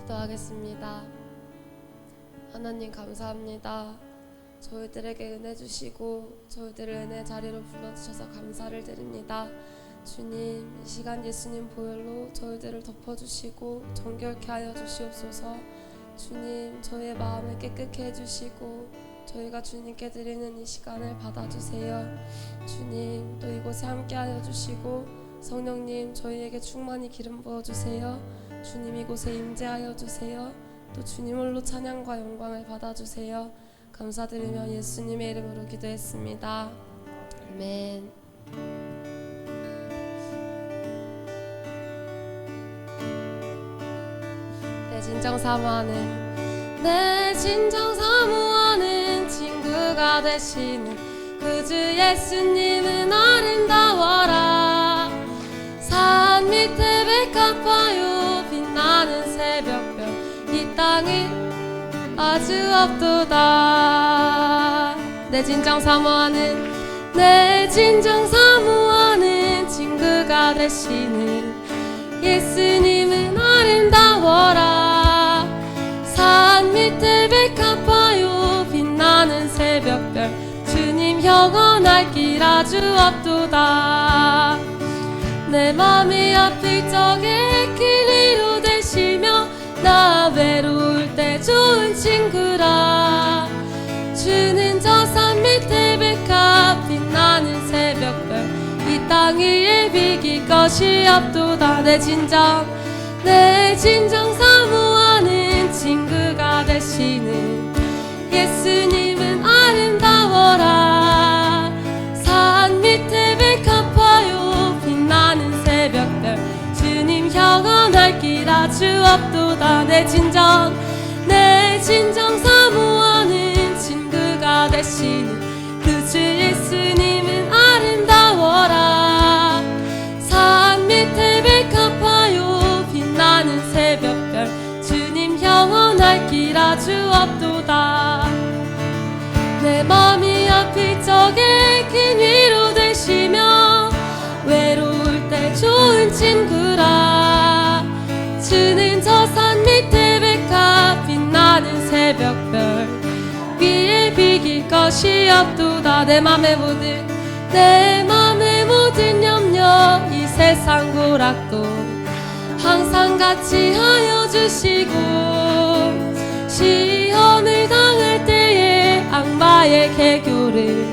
기도하겠습니다. 하나님 감사합니다. 저희들에게 은혜 주시고 저희들을 은혜 자리로 불러주셔서 감사를 드립니다. 주님, 이 시간 예수님 보혈로 저희들을 덮어주시고 정결케 하여 주시옵소서. 주님, 저희의 마음을 깨끗게 해주시고 저희가 주님께 드리는 이 시간을 받아주세요. 주님, 또 이곳에 함께하여 주시고 성령님, 저희에게 충만히 기름 부어주세요. 주님, 이곳에 임재하여 주세요. 또 주님 홀로 찬양과 영광을 받아주세요. 감사드리며 예수님의 이름으로 기도했습니다. 아멘. 내 진정 사모하는 친구가 되시는 그 주 예수님은 아름다워라. 산 밑에 백합화요 빛나는 새벽별 이 땅에 아주 없도다. 내 진정 사모하는 친구가 되시는 예수님은 아름다워라. 산 밑에 백합화요 빛나는 새벽별 주님 영원할 길 아주 없도다. 내 맘이 아플 적에 길 위로 되시며 나 외로울 때 좋은 친구라. 주는 저 산 밑에 백합 빛나는 새벽별 이 땅 위에 비길 것이 없도다. 내 진정 사모하는 친구가 되시는 예수님은 아름다워라. 산 밑에 백합화요 빛나는 새벽별 주님 영원할 길 아주 없도다. 내 진정 사모하는 친구가 되시는 그 주 예수님은 아름다워라. 산 밑에 백합화요 빛나는 새벽별 주님 영원할 길 아주 없도다. 내 맘이 아플 적에 긴 위로 되시며 외로울 때 좋은 친구라. 주는 저 산 밑에 백합 빛나는 새벽별 위에 비길 것이 없도다. 내 맘의 모든 염려 이 세상 고락도 항상 같이 하여 주시고 시험을 당할 때에 악마의 개교를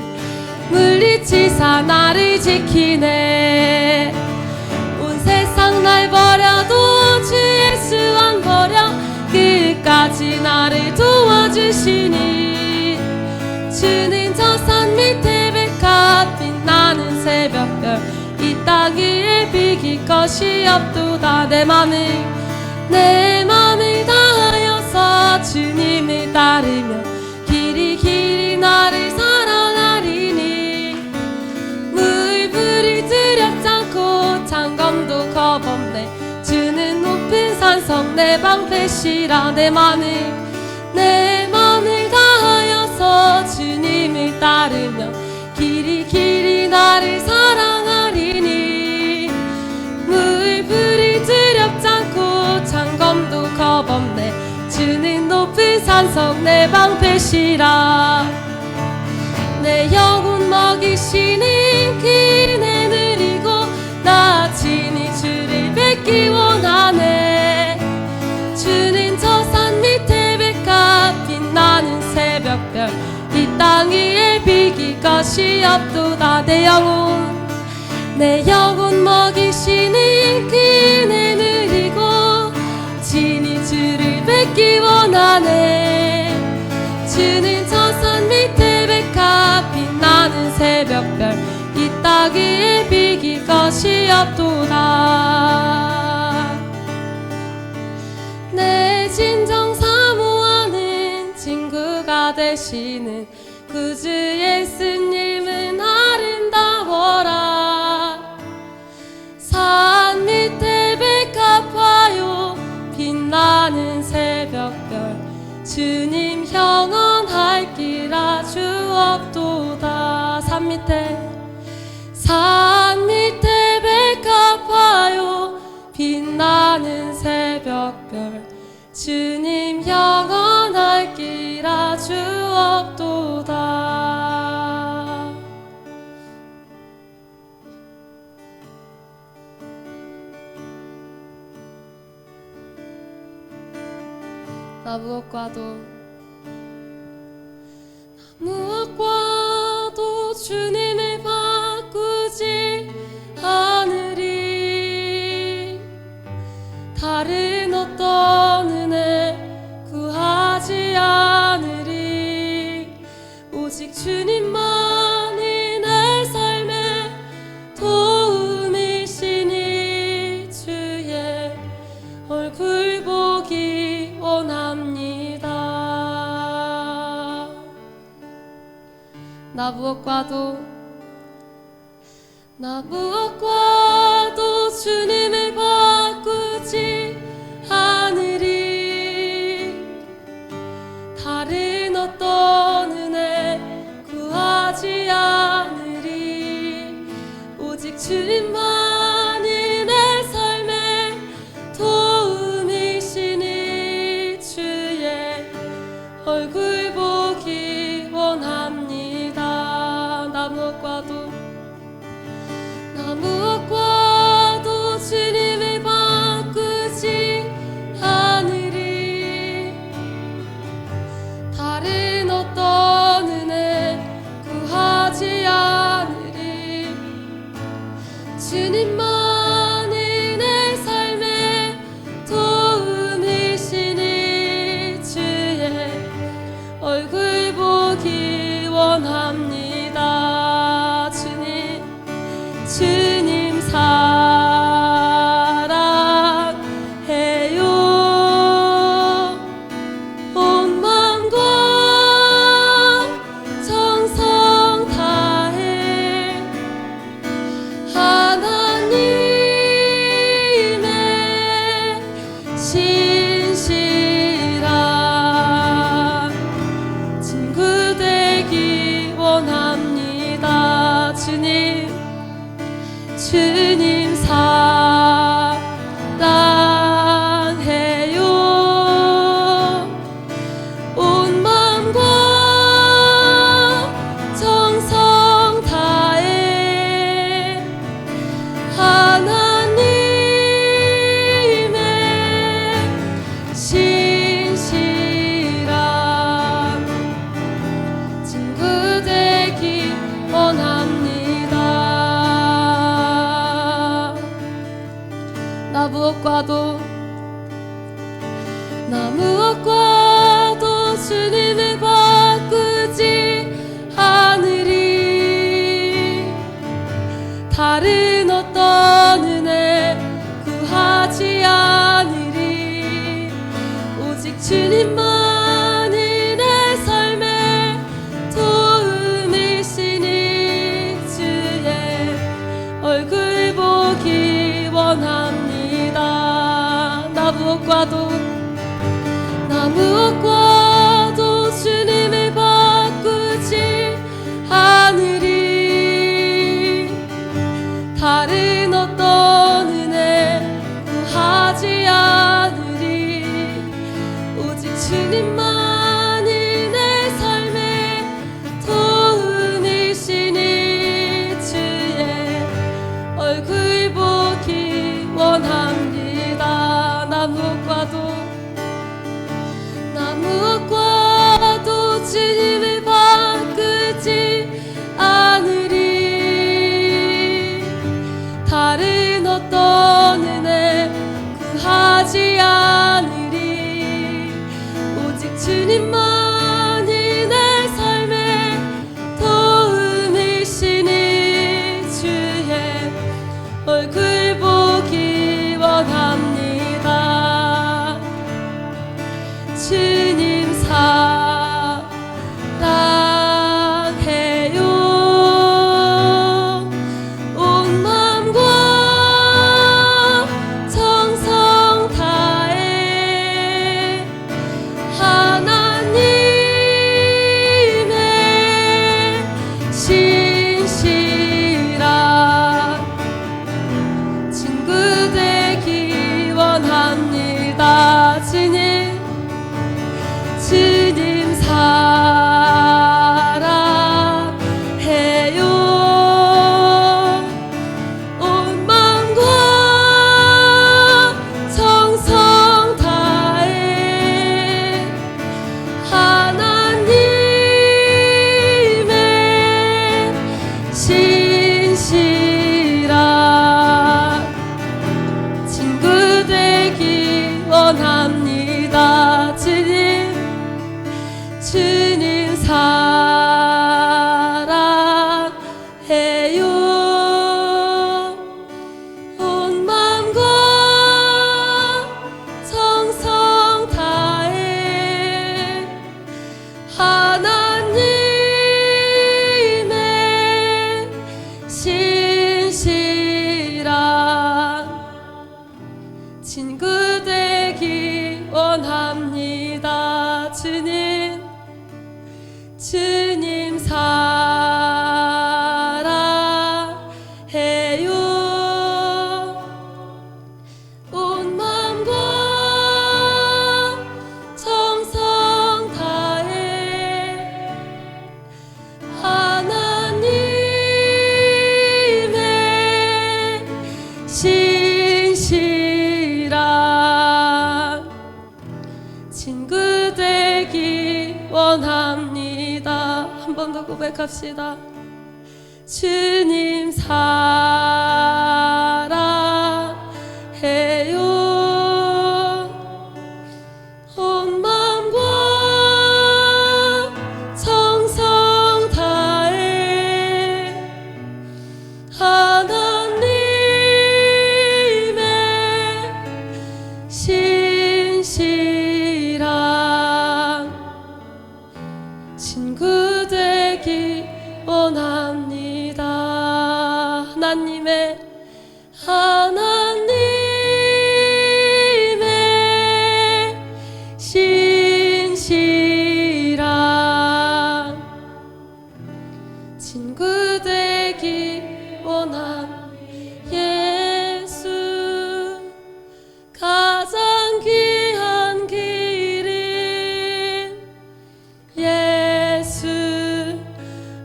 물리치사 나를 지키네. 온 세상 날 버려도 주 예수 안 버려 끝까지 나를 도와주시니. 주는 저 산 밑에 백합 빛나는 새벽별 이 땅 위에 비길 것이 없도다. 내 맘을 다하여서 주님을 따르며 길이 나를 사랑하리니. 물불이 두렵지 않고 장검도 겁없네. 주는 높은 산성 내 방패시라. 내 맘을 다하여서 주님을 따르며 길이 나를 사랑하리니. 물불이 두렵지 않고 장검도 겁없네. 주는 높은 산성 내 방패시라. 내 영혼 먹이시는 그네 느리고 나 친히 주를 뵙기 원하네. 주는 저 산 밑에 백합 빛나는 새벽별 이 땅 위에 비길 것이 없도다. 내 영혼 먹이시는 그네 느리고 친히 주를 뵙기 원하네. 주는 저 산 밑에 백합 빛나는 새벽별 이 땅 위에 비길 것이 없도다. 내 진정 사모하는 친구가 되시는 그 주 예수님은 아름다워라. 산 밑에 백합화요 빛나는 새벽별 주님 영원할 길 아주 없도다. 산 밑에 백합화요 빛나는 새벽별 주님 영원할기라 주옵도다. 나 무엇과도 주님을 바꾸지 않으리. 다른 어떤 은혜 구하지 않으리. 오직 주님만이 내 삶의 도움이시니 주의 얼굴 보기 원합니다. 나 무엇과도 주님을 바꾸지 않으리. 다른 어떤 은혜 구하지 않으리. 오직 주님만이 내 삶의 도움이시니 주의 얼굴 보기 원합니다. 나 무엇과도 주님을 바꾸지 않으리. 다른 어떤 은혜 구하지 않으리. 주님만이 내 삶의 도움이시니 주의 얼굴 보기 원합니다. 주님 사랑해요. 온 마음과 정성 다해 하나님의 신실한 친구 되기 원합니다. 주님 사랑해요. 온 마음과 정성 다해 하나님의 신실한 친구 되기 원합니다. 나 무엇과도 주님을 바꾸지 않으리. 다른 어떤 은혜 구하지 않으리. 오직 주님만이 내 삶의 도움이시니 주의 얼굴 보기 원합니다. 나 무엇과도 주님을 바꾸지 않으리. 다른 어떤 은혜 구하지 않으리. 오직 주님만이 내 삶의 도움이시니 주의 얼굴 보기 원합니다. 나 무엇과도 주님을 바꾸지 않으리. 다른 어떤 은혜 구하지 않으리. 오직 주님만이 내 삶의 도움이시니 주의 얼굴 보기 원합니다. 주님 사랑해요. 온 마음과 정성 다해 하나님의 친구 되기 원합니다. 주님 사랑해요. 온 마음과 정성 다해 하나님의 신실한 친구 되기 원합니다. 한 번 더 고백합시다. 주님 사랑해요. 온 마음과 정성 다해 하나님의 신실한 친구 되기 원합니다. 하나님의 신실한 친구 되기 원합니다. 예수 가장 귀한 길은 예수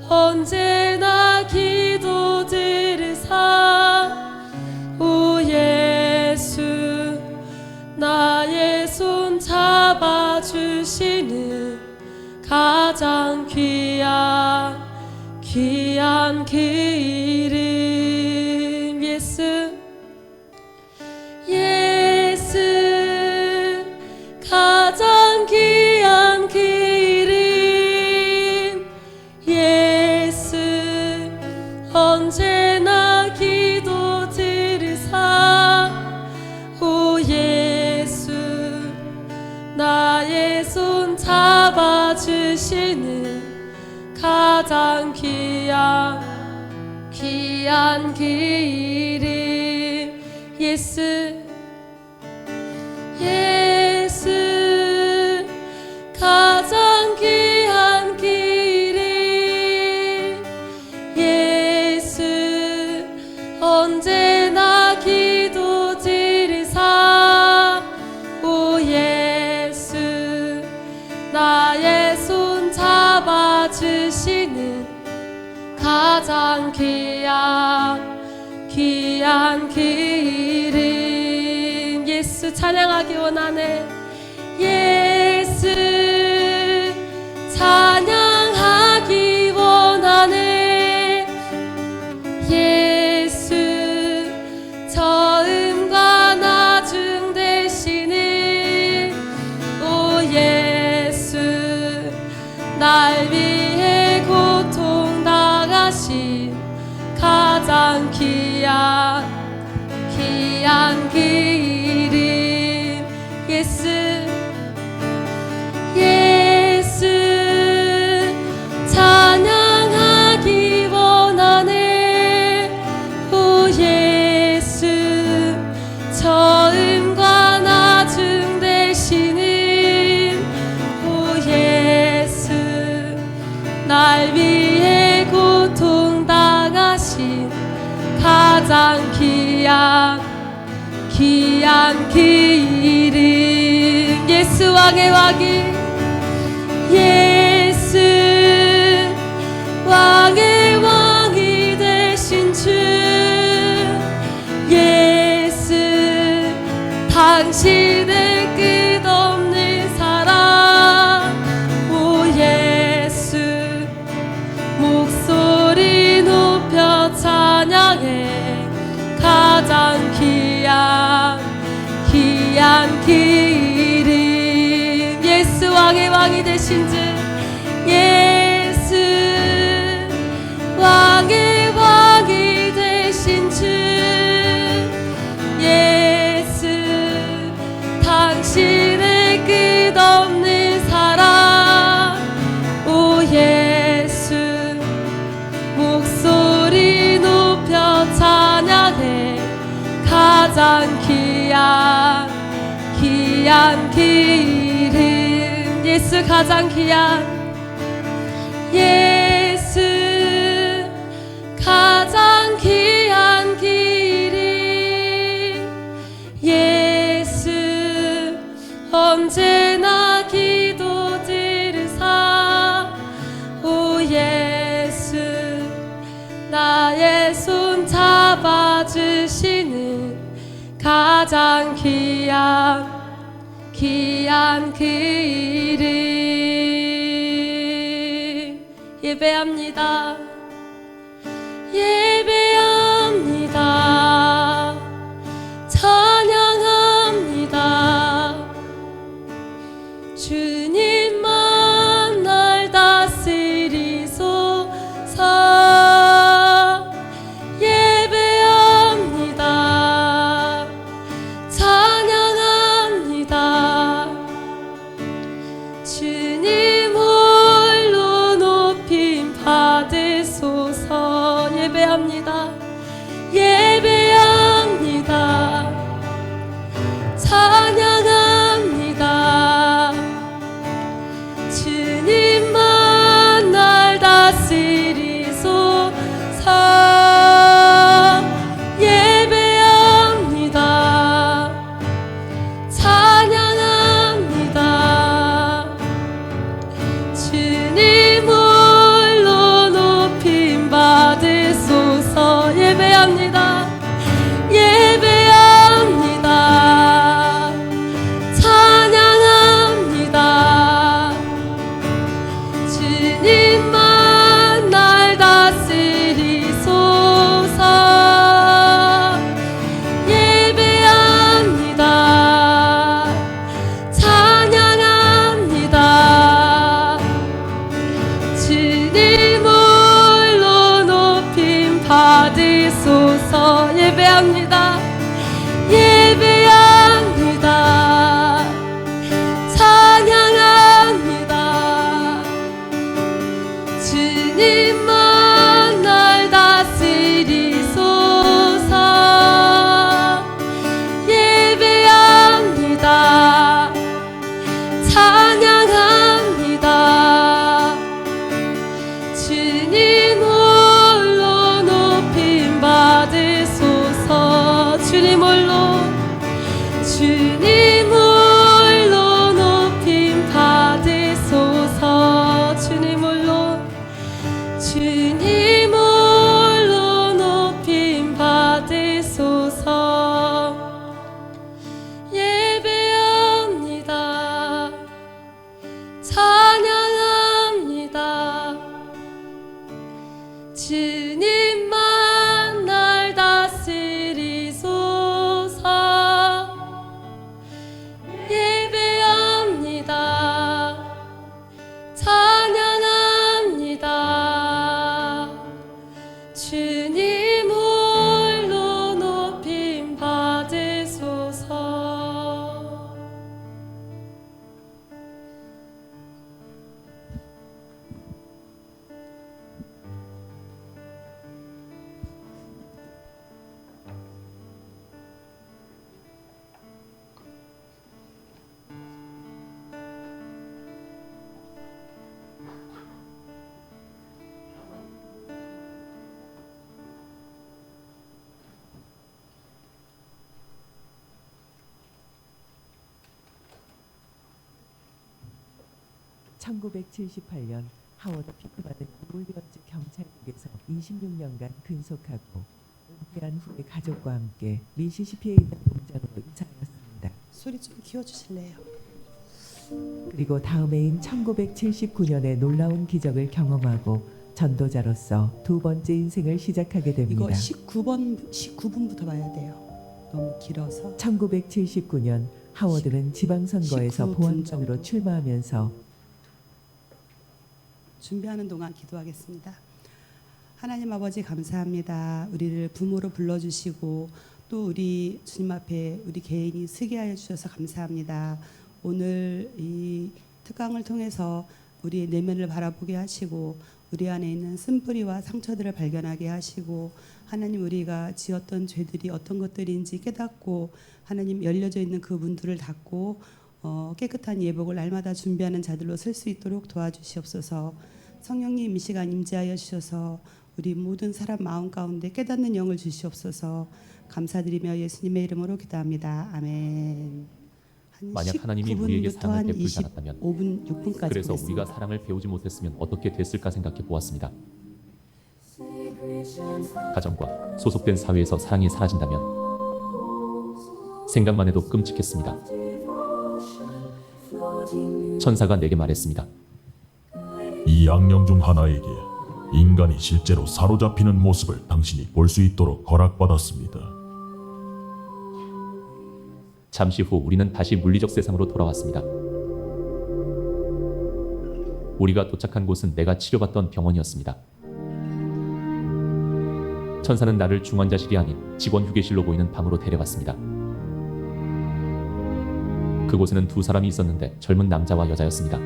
언제나 기도 들으사 오 예수 나의 손 잡아주시는 가장 귀한 그 이름 예수 가장 귀한 그 이름 예수 언제나 기도 들으사 오 예수 나의 손 잡아주시는 가장 귀한 그 이름 예수 가장 귀한 그 이름 예수 언제나 기도 들으사 오 예수 나의 손 잡아주시는 가장 귀한 그 이름 예수 찬양하기 원하네. 예수 찬양하기 원하네. 예수 처음과 나중 되시는 오 예수 날 위해 고통 당하신 가장 귀한 그 이름 예수 찬양하기 원하네. 오 예수 처음과 나중 되시는 오 예수 날 위해 고통 당하신 가장 귀한 그 이름 예수 왕의 왕이 예수 왕의 왕이 되신 주 예수 당신의 끝없는 사랑 오 예수 목소리 높여 찬양해 가장 귀한 그 이름 예수 왕의 왕이 되신 주 예수 왕의 왕이 되신 주 예수 당신의 끝없는 사랑 오 예수 목소리 높여 찬양해 가장 귀한 귀한 그 이름 예수 가장 귀한 예수 가장 귀한 그 이름 예수 언제나 기도 들으사 오 예수 나의 손 잡아주시는 가장 귀한 그 이름 예배합니다 예배합니다 찬양합니다 주님만 날 다스리소서 예배합니다 찬양합니다 주님 홀로 높임 받으소서 예배합니다 예배합니다 찬양합니다 주님만 날 다스리소서 예배합니다 찬양합니다 주님 홀로 높임 받으소서 예배합니다 예배합니다 찬양합니다 주님만 날 다스리소서 예배합니다 찬양합니다 주님 홀로 높임 받으소서 예배합니다 예배합니다 찬양합니다 주님만 날 다스리소서 예배합니다 찬양합니다 주님 홀로 높임 받으소서 주님 홀로 높임 받으소서 주님 홀로 높임 받으소서 예배합니다 찬양합니다 주님만 날 다스리소서 예배합니다 찬양합니다 주님 홀로 높임 받으소서 (1978년) 하워드 피크만은 뉴올리언즈 경찰국에서 26년간 근속하고 은퇴한 후에 가족과 함께 미시시피에 있는 농장으로 이사하였습니다. 소리 좀 키워주실래요? 그리고 다음 해인 1979년에 놀라운 기적을 경험하고 전도자로서 두 번째 인생을 시작하게 됩니다. 이거 19분부터 봐야 돼요. 너무 길어서. 1979년 하워드는 지방선거에서 19분 보안관으로 정도. 출마하면서 준비하는 동안 기도하겠습니다. 하나님 아버지 감사합니다. 우리를 부모로 불러주시고 또 우리 주님 앞에 우리 개인이 서게 하여 주셔서 감사합니다. 오늘 이 특강을 통해서 우리의 내면을 바라보게 하시고 우리 안에 있는 쓴뿌리와 상처들을 발견하게 하시고 하나님 우리가 지었던 죄들이 어떤 것들인지 깨닫고 하나님 열려져 있는 그 문들을 닫고 깨끗한 예복을 날마다 준비하는 자들로 설 수 있도록 도와주시옵소서. 성령님 이 시간 임재하여 주셔서 우리 모든 사람 마음 가운데 깨닫는 영을 주시옵소서. 감사드리며 예수님의 이름으로 기도합니다. 아멘. 만약 하나님이 우리에게 사랑을 베풀지 않았다면 5분 6분까지 그래서 우리가 사랑을 배우지 못했으면 어떻게 됐을까 생각해 보았습니다. 가정과 소속된 사회에서 사랑이 사라진다면 생각만 해도 끔찍했습니다. 천사가 내게 말했습니다. 이 악령 중 하나에게 인간이 실제로 사로잡히는 모습을 당신이 볼 수 있도록 허락받았습니다. 잠시 후 우리는 다시 물리적 세상으로 돌아왔습니다. 우리가 도착한 곳은 내가 치료받던 병원이었습니다. 천사는 나를 중환자실이 아닌 직원 휴게실로 보이는 방으로 데려갔습니다. 그곳에는 두 사람이 있었는데 젊은 남자와 여자였습니다.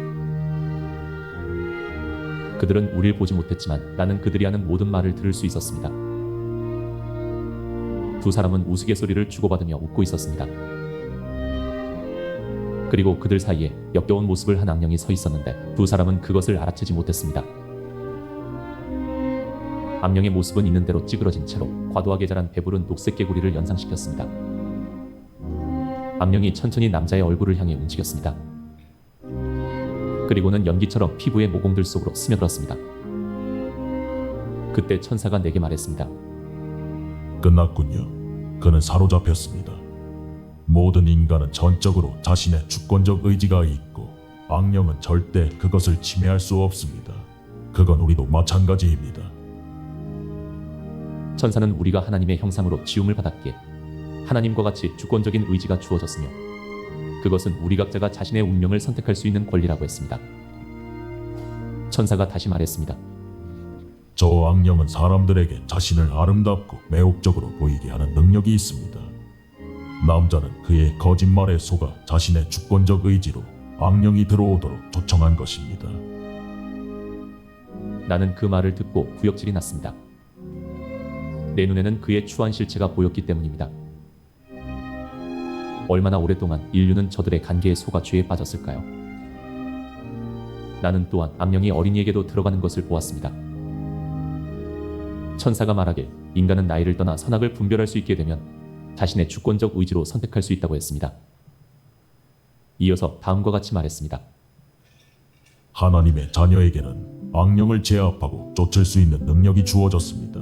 그들은 우릴 보지 못했지만 나는 그들이 하는 모든 말을 들을 수 있었습니다. 두 사람은 우스갯소리를 주고받으며 웃고 있었습니다. 그리고 그들 사이에 역겨운 모습을 한 악령이 서 있었는데 두 사람은 그것을 알아채지 못했습니다. 악령의 모습은 있는 대로 찌그러진 채로 과도하게 자란 배부른 녹색 개구리를 연상시켰습니다. 악령이 천천히 남자의 얼굴을 향해 움직였습니다. 그리고는 연기처럼 피부의 모공들 속으로 스며들었습니다. 그때 천사가 내게 말했습니다. 끝났군요. 그는 사로잡혔습니다. 모든 인간은 전적으로 자신의 주권적 의지가 있고 악령은 절대 그것을 침해할 수 없습니다. 그건 우리도 마찬가지입니다. 천사는 우리가 하나님의 형상으로 지음을 받았기에 하나님과 같이 주권적인 의지가 주어졌으며 그것은 우리 각자가 자신의 운명을 선택할 수 있는 권리라고 했습니다. 천사가 다시 말했습니다. 저 악령은 사람들에게 자신을 아름답고 매혹적으로 보이게 하는 능력이 있습니다. 남자는 그의 거짓말에 속아 자신의 주권적 의지로 악령이 들어오도록 초청한 것입니다. 나는 그 말을 듣고 구역질이 났습니다. 내 눈에는 그의 추한 실체가 보였기 때문입니다. 얼마나 오랫동안 인류는 저들의 관계에 속아 죄에 빠졌을까요? 나는 또한 악령이 어린이에게도 들어가는 것을 보았습니다. 천사가 말하길 인간은 나이를 떠나 선악을 분별할 수 있게 되면 자신의 주권적 의지로 선택할 수 있다고 했습니다. 이어서 다음과 같이 말했습니다. 하나님의 자녀에게는 악령을 제압하고 쫓을 수 있는 능력이 주어졌습니다.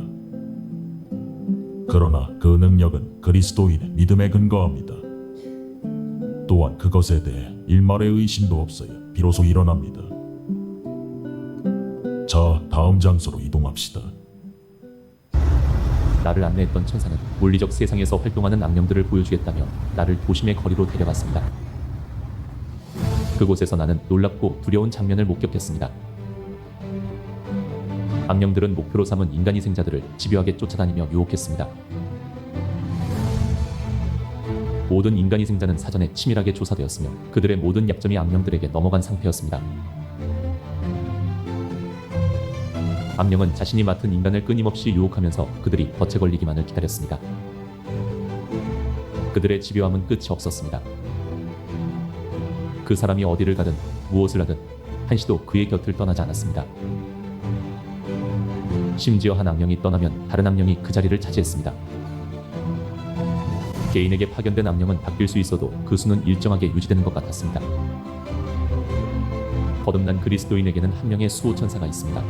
그러나 그 능력은 그리스도인의 믿음에 근거합니다. 또한 그것에 대해 일말의 의심도 없어야 비로소 일어납니다. 자, 다음 장소로 이동합시다. 나를 안내했던 천사는 물리적 세상에서 활동하는 악령들을 보여주겠다며 나를 도심의 거리로 데려갔습니다. 그곳에서 나는 놀랍고 두려운 장면을 목격했습니다. 악령들은 목표로 삼은 인간위생자들을 집요하게 쫓아다니며 유혹했습니다. 모든 인간위생자는 사전에 치밀하게 조사되었으며 그들의 모든 약점이 악령들에게 넘어간 상태였습니다. 악령은 자신이 맡은 인간을 끊임없이 유혹하면서 그들이 덫에 걸리기만을 기다렸습니다. 그들의 집요함은 끝이 없었습니다. 그 사람이 어디를 가든 무엇을 하든 한시도 그의 곁을 떠나지 않았습니다. 심지어 한 악령이 떠나면 다른 악령이 그 자리를 차지했습니다. 개인에게 파견된 악령은 바뀔 수 있어도 그 수는 일정하게 유지되는 것 같았습니다. 거듭난 그리스도인에게는 한 명의 수호천사가 있습니다.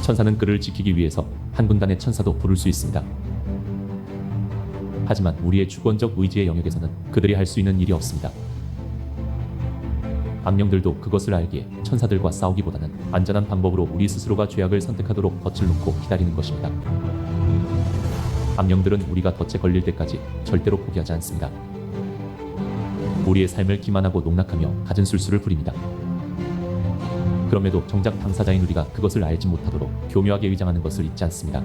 천사는 그를 지키기 위해서 한 군단의 천사도 부를 수 있습니다. 하지만 우리의 주권적 의지의 영역에서는 그들이 할 수 있는 일이 없습니다. 악령들도 그것을 알기에 천사들과 싸우기보다는 안전한 방법으로 우리 스스로가 죄악을 선택하도록 덫을 놓고 기다리는 것입니다. 악령들은 우리가 덫에 걸릴 때까지 절대로 포기하지 않습니다. 우리의 삶을 기만하고 농락하며 갖은 술수를 부립니다. 그럼에도 정작 당사자인 우리가 그것을 알지 못하도록 교묘하게 의장하는 것을 잊지 않습니다.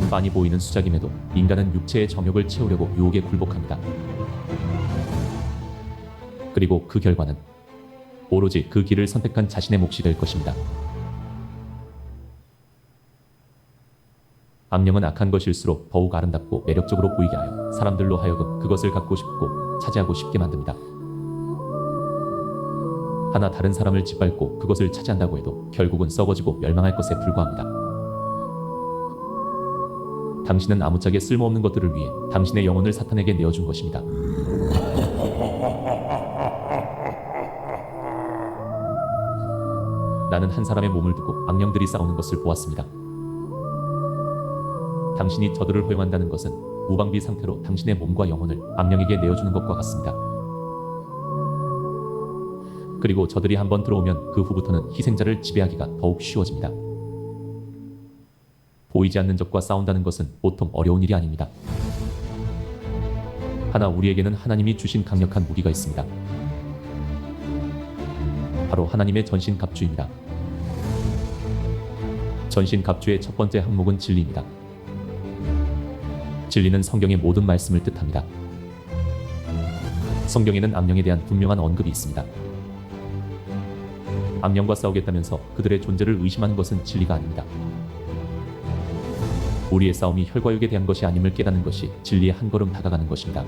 빤히 보이는 수작임에도 인간은 육체의 정욕을 채우려고 유혹에 굴복합니다. 그리고 그 결과는 오로지 그 길을 선택한 자신의 몫이 될 것입니다. 악령은 악한 것일수록 더욱 아름답고 매력적으로 보이게 하여 사람들로 하여금 그것을 갖고 싶고 차지하고 싶게 만듭니다. 하나 다른 사람을 짓밟고 그것을 차지한다고 해도 결국은 썩어지고 멸망할 것에 불과합니다. 당신은 아무짝에 쓸모없는 것들을 위해 당신의 영혼을 사탄에게 내어준 것입니다. 나는 한 사람의 몸을 두고 악령들이 싸우는 것을 보았습니다. 당신이 저들을 허용한다는 것은 무방비 상태로 당신의 몸과 영혼을 악령에게 내어주는 것과 같습니다. 그리고 저들이 한번 들어오면 그 후부터는 희생자를 지배하기가 더욱 쉬워집니다. 보이지 않는 적과 싸운다는 것은 보통 어려운 일이 아닙니다. 하나 우리에게는 하나님이 주신 강력한 무기가 있습니다. 바로 하나님의 전신갑주입니다. 전신갑주의 첫 번째 항목은 진리입니다. 진리는 성경의 모든 말씀을 뜻합니다. 성경에는 악령에 대한 분명한 언급이 있습니다. 악령과 싸우겠다면서 그들의 존재를 의심하는 것은 진리가 아닙니다. 우리의 싸움이 혈과 육에 대한 것이 아님을 깨닫는 것이 진리의 한 걸음 다가가는 것입니다.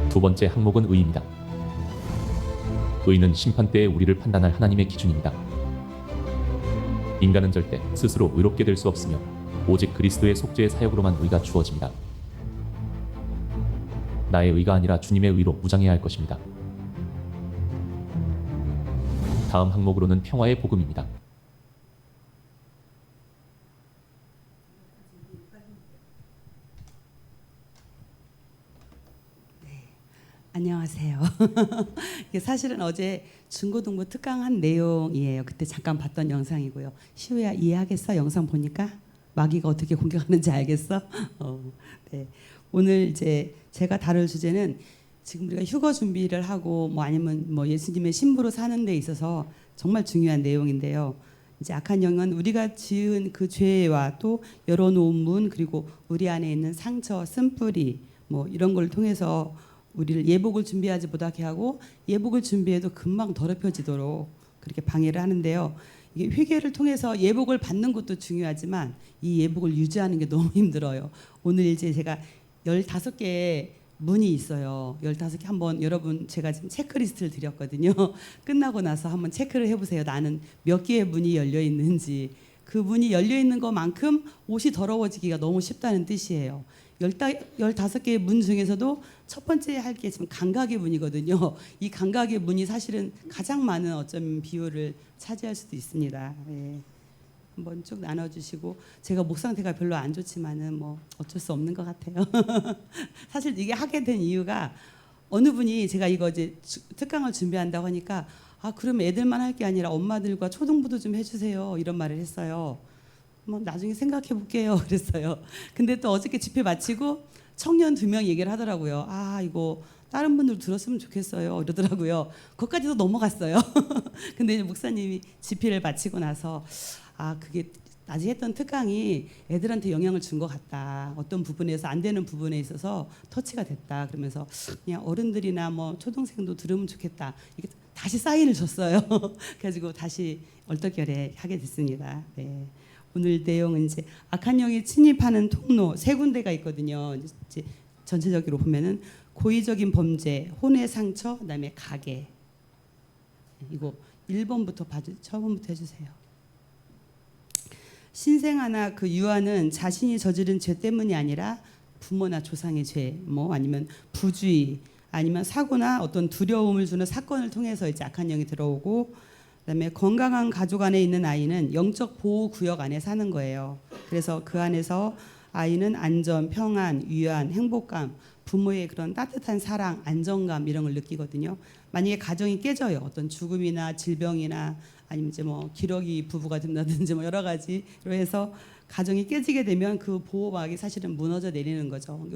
두 번째 항목은 의입니다. 의는 심판 때에 우리를 판단할 하나님의 기준입니다. 인간은 절대 스스로 의롭게 될 수 없으며 오직 그리스도의 속죄의 사역으로만 의가 주어집니다. 나의 의가 아니라 주님의 의로 무장해야 할 것입니다. 다음 항목으로는 평화의 복음입니다. 안녕하세요. 이게 사실은 어제 중고등부 특강한 내용이에요. 그때 잠깐 봤던 영상이고요. 시우야 이해하겠어? 영상 보니까 마귀가 어떻게 공격하는지 알겠어? 네. 오늘 이제 제가 다룰 주제는 지금 우리가 휴거 준비를 하고 뭐 아니면 뭐 예수님의 신부로 사는 데 있어서 정말 중요한 내용인데요. 이제 악한 영은 우리가 지은 그 죄와 또 열어놓은 문 그리고 우리 안에 있는 상처, 쓴뿌리 뭐 이런 걸 통해서 우리를 예복을 준비하지 못하게 하고 예복을 준비해도 금방 더럽혀지도록 그렇게 방해를 하는데요. 이게 회개를 통해서 예복을 받는 것도 중요하지만 이 예복을 유지하는 게 너무 힘들어요. 오늘 이제 제가 15개의 문이 있어요. 15개 한번 여러분 제가 지금 체크리스트를 드렸거든요. 끝나고 나서 한번 체크를 해보세요. 나는 몇 개의 문이 열려 있는지. 그 문이 열려 있는 것만큼 옷이 더러워지기가 너무 쉽다는 뜻이에요. 15개의 문 중에서도 첫 번째 할 게 지금 감각의 문이거든요. 이 감각의 문이 사실은 가장 많은 어쩜 비율을 차지할 수도 있습니다. 네. 한번 쭉 나눠주시고 제가 목 상태가 별로 안 좋지만은 뭐 어쩔 수 없는 것 같아요. 사실 이게 하게 된 이유가 어느 분이 제가 이거 이제 특강을 준비한다고 하니까 아 그럼 애들만 할 게 아니라 엄마들과 초등부도 좀 해주세요 이런 말을 했어요. 뭐 나중에 생각해 볼게요 그랬어요. 근데 또 어저께 집회 마치고 청년 2명 얘기를 하더라고요. 아 이거 다른 분들 들었으면 좋겠어요 이러더라고요. 그것까지도 넘어갔어요. 근데 이제 목사님이 집회를 마치고 나서 아 그게 낮에 했던 특강이 애들한테 영향을 준 것 같다. 어떤 부분에서 안 되는 부분에 있어서 터치가 됐다. 그러면서 그냥 어른들이나 뭐 초등생도 들으면 좋겠다. 이게 다시 사인을 줬어요. 그래가지고 다시 얼떨결에 하게 됐습니다. 네. 오늘 내용은 이제 악한 영이 침입하는 통로 3군데가 있거든요. 이제 전체적으로 보면은 고의적인 범죄, 혼의 상처, 그다음에 가계. 이거 1번부터 처음부터 해주세요. 신생아나 그 유아는 자신이 저지른 죄 때문이 아니라 부모나 조상의 죄, 뭐 아니면 부주의, 아니면 사고나 어떤 두려움을 주는 사건을 통해서 이제 악한 영이 들어오고, 그다음에 건강한 가족 안에 있는 아이는 영적 보호 구역 안에 사는 거예요. 그래서 그 안에서 아이는 안전, 평안, 위안, 행복감, 부모의 그런 따뜻한 사랑, 안정감 이런 걸 느끼거든요. 만약에 가정이 깨져요. 어떤 죽음이나 질병이나 아니면 이제 뭐 기러기 부부가 된다든지 뭐 여러 가지로 해서 가정이 깨지게 되면 그 보호막이 사실은 무너져 내리는 거죠.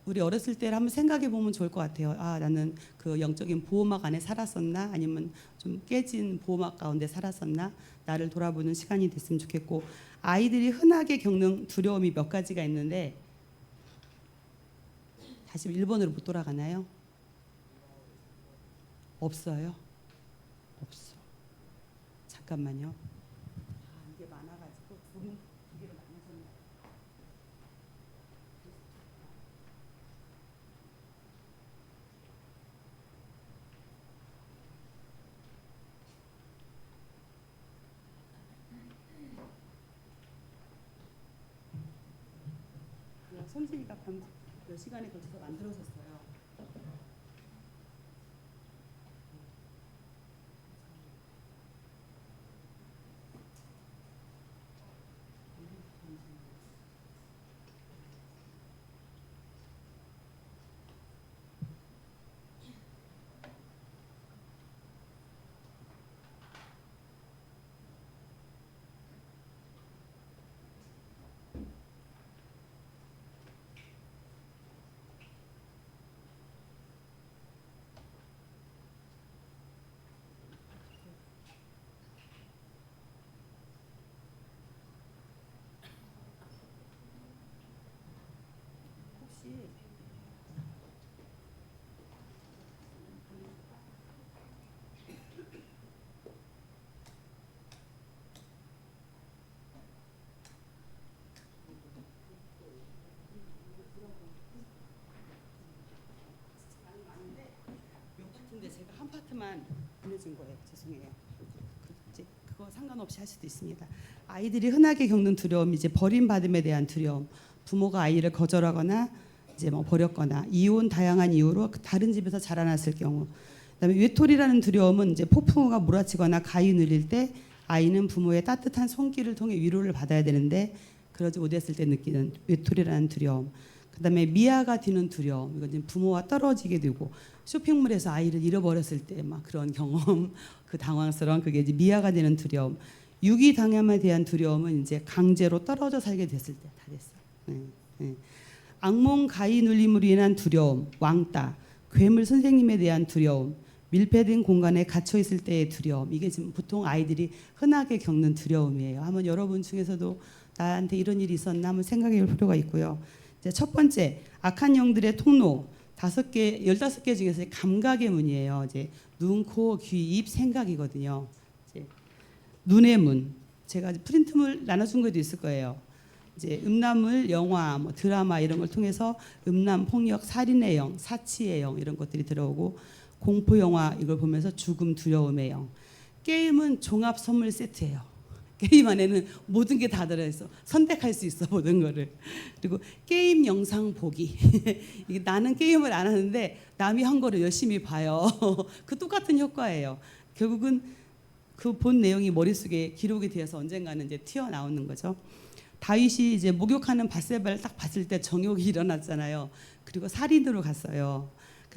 우리 어렸을 때를 한번 생각해 보면 좋을 것 같아요. 아 나는 그 영적인 보호막 안에 살았었나 아니면 좀 깨진 보호막 가운데 살았었나 나를 돌아보는 시간이 됐으면 좋겠고, 아이들이 흔하게 겪는 두려움이 몇 가지가 있는데 다시 1번으로 못 돌아가나요? 없어요? 없어. 잠깐만요. 아, 이게 많아가지고 두 개로 나눠서. 손진이가 몇 시간에 걸쳐서 만들어줬어요. 혹시 몇 파트인데 제가 한 파트만 보내준 거예요. 죄송해요. 그거 상관없이 할 수도 있습니다. 아이들이 흔하게 겪는 두려움, 이제 버림받음에 대한 두려움, 부모가 아이를 거절하거나 이제 뭐 버렸거나 이혼 다양한 이유로 다른 집에서 자라났을 경우, 그다음에 외톨이라는 두려움은 이제 폭풍우가 몰아치거나 가위 눌릴 때 아이는 부모의 따뜻한 손길을 통해 위로를 받아야 되는데 그러지 못했을 때 느끼는 외톨이라는 두려움. 그다음에 미아가 되는 두려움. 이건 이제 부모와 떨어지게 되고 쇼핑몰에서 아이를 잃어버렸을 때 막 그런 경험, 그 당황스러운 그게 이제 미아가 되는 두려움. 유기 당함에 대한 두려움은 이제 강제로 떨어져 살게 됐을 때 다 됐어. 네. 악몽 가위 눌림으로 인한 두려움, 왕따, 괴물 선생님에 대한 두려움, 밀폐된 공간에 갇혀 있을 때의 두려움. 이게 지금 보통 아이들이 흔하게 겪는 두려움이에요. 한번 여러분 중에서도 나한테 이런 일이 있었나 한번 생각해 볼 필요가 있고요. 이제 첫 번째, 악한 영들의 통로 15개 중에서 감각의 문이에요. 이제 눈, 코, 귀, 입, 생각이거든요. 이제 눈의 문. 제가 프린트물 나눠준 것도 있을 거예요. 이제 음란물, 영화, 뭐 드라마 이런 걸 통해서 음란, 폭력, 살인의 영, 사치의 영 이런 것들이 들어오고, 공포 영화 이걸 보면서 죽음, 두려움의 영. 게임은 종합 선물 세트예요. 게임 안에는 모든 게 다 들어있어. 선택할 수 있어, 모든 거를. 그리고 게임 영상 보기. 이게 나는 게임을 안 하는데 남이 한 거를 열심히 봐요. 그 똑같은 효과예요. 결국은 그 본 내용이 머릿속에 기록이 되어서 언젠가는 이제 튀어나오는 거죠. 다윗이 이제 목욕하는 밧세바를 딱 봤을 때 정욕이 일어났잖아요. 그리고 살인으로 갔어요.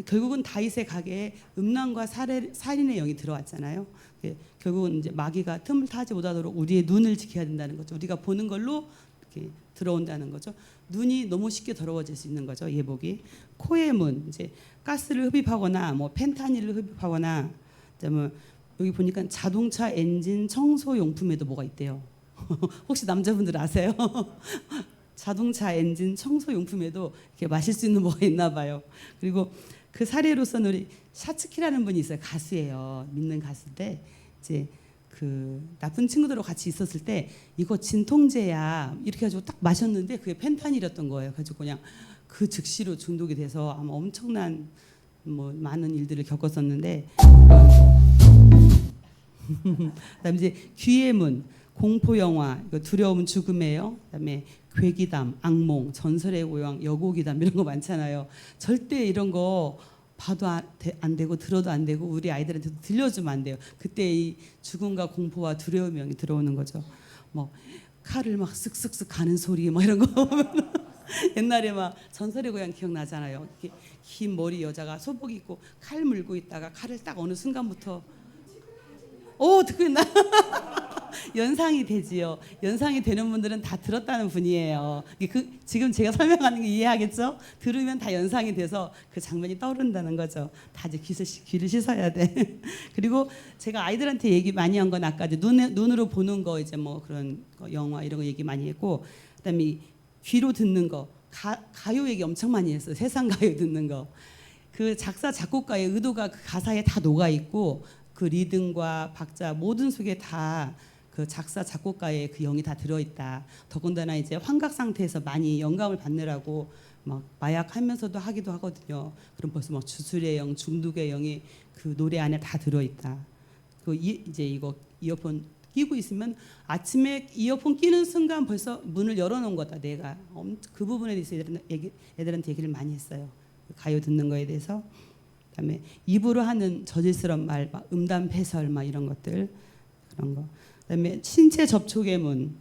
결국은 다윗의 가게에 음란과 살인의 영이 들어왔잖아요. 결국은 이제 마귀가 틈을 타지 못하도록 우리의 눈을 지켜야 된다는 거죠. 우리가 보는 걸로 이렇게 들어온다는 거죠. 눈이 너무 쉽게 더러워질 수 있는 거죠. 예복이. 코의 문, 이제 가스를 흡입하거나 뭐 펜타닐을 흡입하거나, 이제 뭐 여기 보니까 자동차 엔진 청소 용품에도 뭐가 있대요. 혹시 남자분들 아세요? 자동차 엔진 청소 용품에도 이렇게 마실 수 있는 뭐가 있나 봐요. 그리고 그 사례로서는 우리 샤츠키라는 분이 있어요. 가수예요. 믿는 가수인데 이제 그 나쁜 친구들하고 같이 있었을 때 이거 진통제야 이렇게 가지고 딱 마셨는데 그게 펜타닐이었던 거예요. 가지고 그냥 그 즉시로 중독이 돼서 아마 엄청난 뭐 많은 일들을 겪었었는데 그다음에 이제 귀의 문, 공포 영화, 이거 두려움은 죽음이에요. 그다음에 괴기담, 악몽, 전설의 고향, 여고기담 이런 거 많잖아요. 절대 이런 거 봐도 안 되고 들어도 안 되고 우리 아이들한테 들려주면 안 돼요. 그때 이 죽음과 공포와 두려움이 들어오는 거죠. 뭐 칼을 막 쓱쓱쓱 가는 소리 뭐 이런 거 옛날에 막 전설의 고향 기억나잖아요. 이렇게 긴 머리 여자가 소복 입고 칼 물고 있다가 칼을 딱 어느 순간부터 듣고 있나? 연상이 되지요. 연상이 되는 분들은 다 들었다는 분이에요. 지금 제가 설명하는 게 이해하겠죠? 들으면 다 연상이 돼서 그 장면이 떠오른다는 거죠. 다 이제 귀를 씻어야 돼. 그리고 제가 아이들한테 얘기 많이 한 건 아까 이제 눈으로 보는 거 이제 뭐 그런 거, 영화 이런 거 얘기 많이 했고, 그다음에 귀로 듣는 거 가요 얘기 엄청 많이 했어요. 세상 가요 듣는 거. 그 작사 작곡가의 의도가 그 가사에 다 녹아 있고 그 리듬과 박자 모든 속에 다 그 작사 작곡가의 그 영이 다 들어있다. 더군다나 이제 환각 상태에서 많이 영감을 받느라고 막 마약하면서도 하기도 하거든요. 그럼 벌써 막 주술의 영, 중독의 영이 그 노래 안에 다 들어있다. 이제 이거 이어폰 끼고 있으면 아침에 이어폰 끼는 순간 벌써 문을 열어놓은 거다. 내가 그 부분에 대해서 애들한테 얘기를 많이 했어요. 가요 듣는 거에 대해서. 그다음에 입으로 하는 저질스러운 말, 막 음담 패설, 막 이런 것들 그런 거. 그다음에 신체 접촉의 문,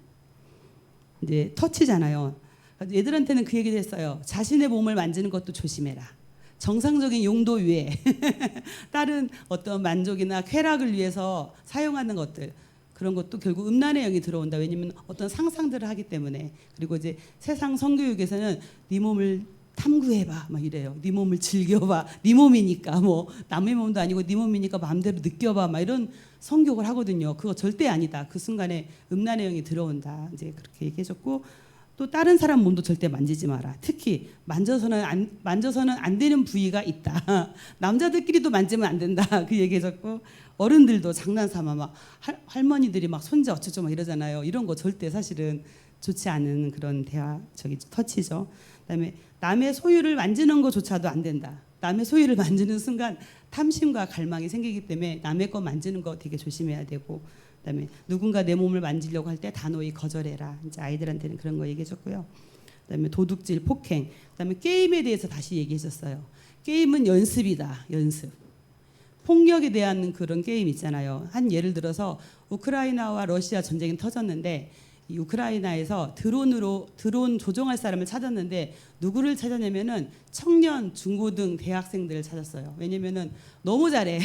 이제 터치잖아요. 애들한테는 그 얘기를 했어요. 자신의 몸을 만지는 것도 조심해라. 정상적인 용도 위에 다른 어떤 만족이나 쾌락을 위해서 사용하는 것들 그런 것도 결국 음란의 영이 들어온다. 왜냐하면 어떤 상상들을 하기 때문에. 그리고 이제 세상 성교육에서는 네 몸을 탐구해봐 막 이래요. 네 몸을 즐겨봐. 네 몸이니까 뭐 남의 몸도 아니고 네 몸이니까 마음대로 느껴봐 막 이런 성교육을 하거든요. 그거 절대 아니다. 그 순간에 음란의 영이 들어온다. 이제 그렇게 얘기해줬고 또 다른 사람 몸도 절대 만지지 마라. 특히 만져서는 안 되는 부위가 있다. 남자들끼리도 만지면 안 된다. 그 얘기해줬고 어른들도 장난삼아 막 할머니들이 막 손자 어쩌고 막 이러잖아요. 이런 거 절대 사실은 좋지 않은 그런 대화 터치죠. 그다음에 남의 소유를 만지는 것조차도 안 된다. 남의 소유를 만지는 순간 탐심과 갈망이 생기기 때문에 남의 거 만지는 거 되게 조심해야 되고 그다음에 누군가 내 몸을 만지려고 할 때 단호히 거절해라. 이제 아이들한테는 그런 거 얘기해줬고요. 그다음에 도둑질, 폭행, 그다음에 게임에 대해서 다시 얘기해줬어요. 게임은 연습이다. 연습. 폭력에 대한 그런 게임 있잖아요. 한 예를 들어서 우크라이나와 러시아 전쟁이 터졌는데 이 우크라이나에서 드론 조종할 사람을 찾았는데 누구를 찾았냐면은 청년, 중고등, 대학생들을 찾았어요. 왜냐면은 너무 잘해.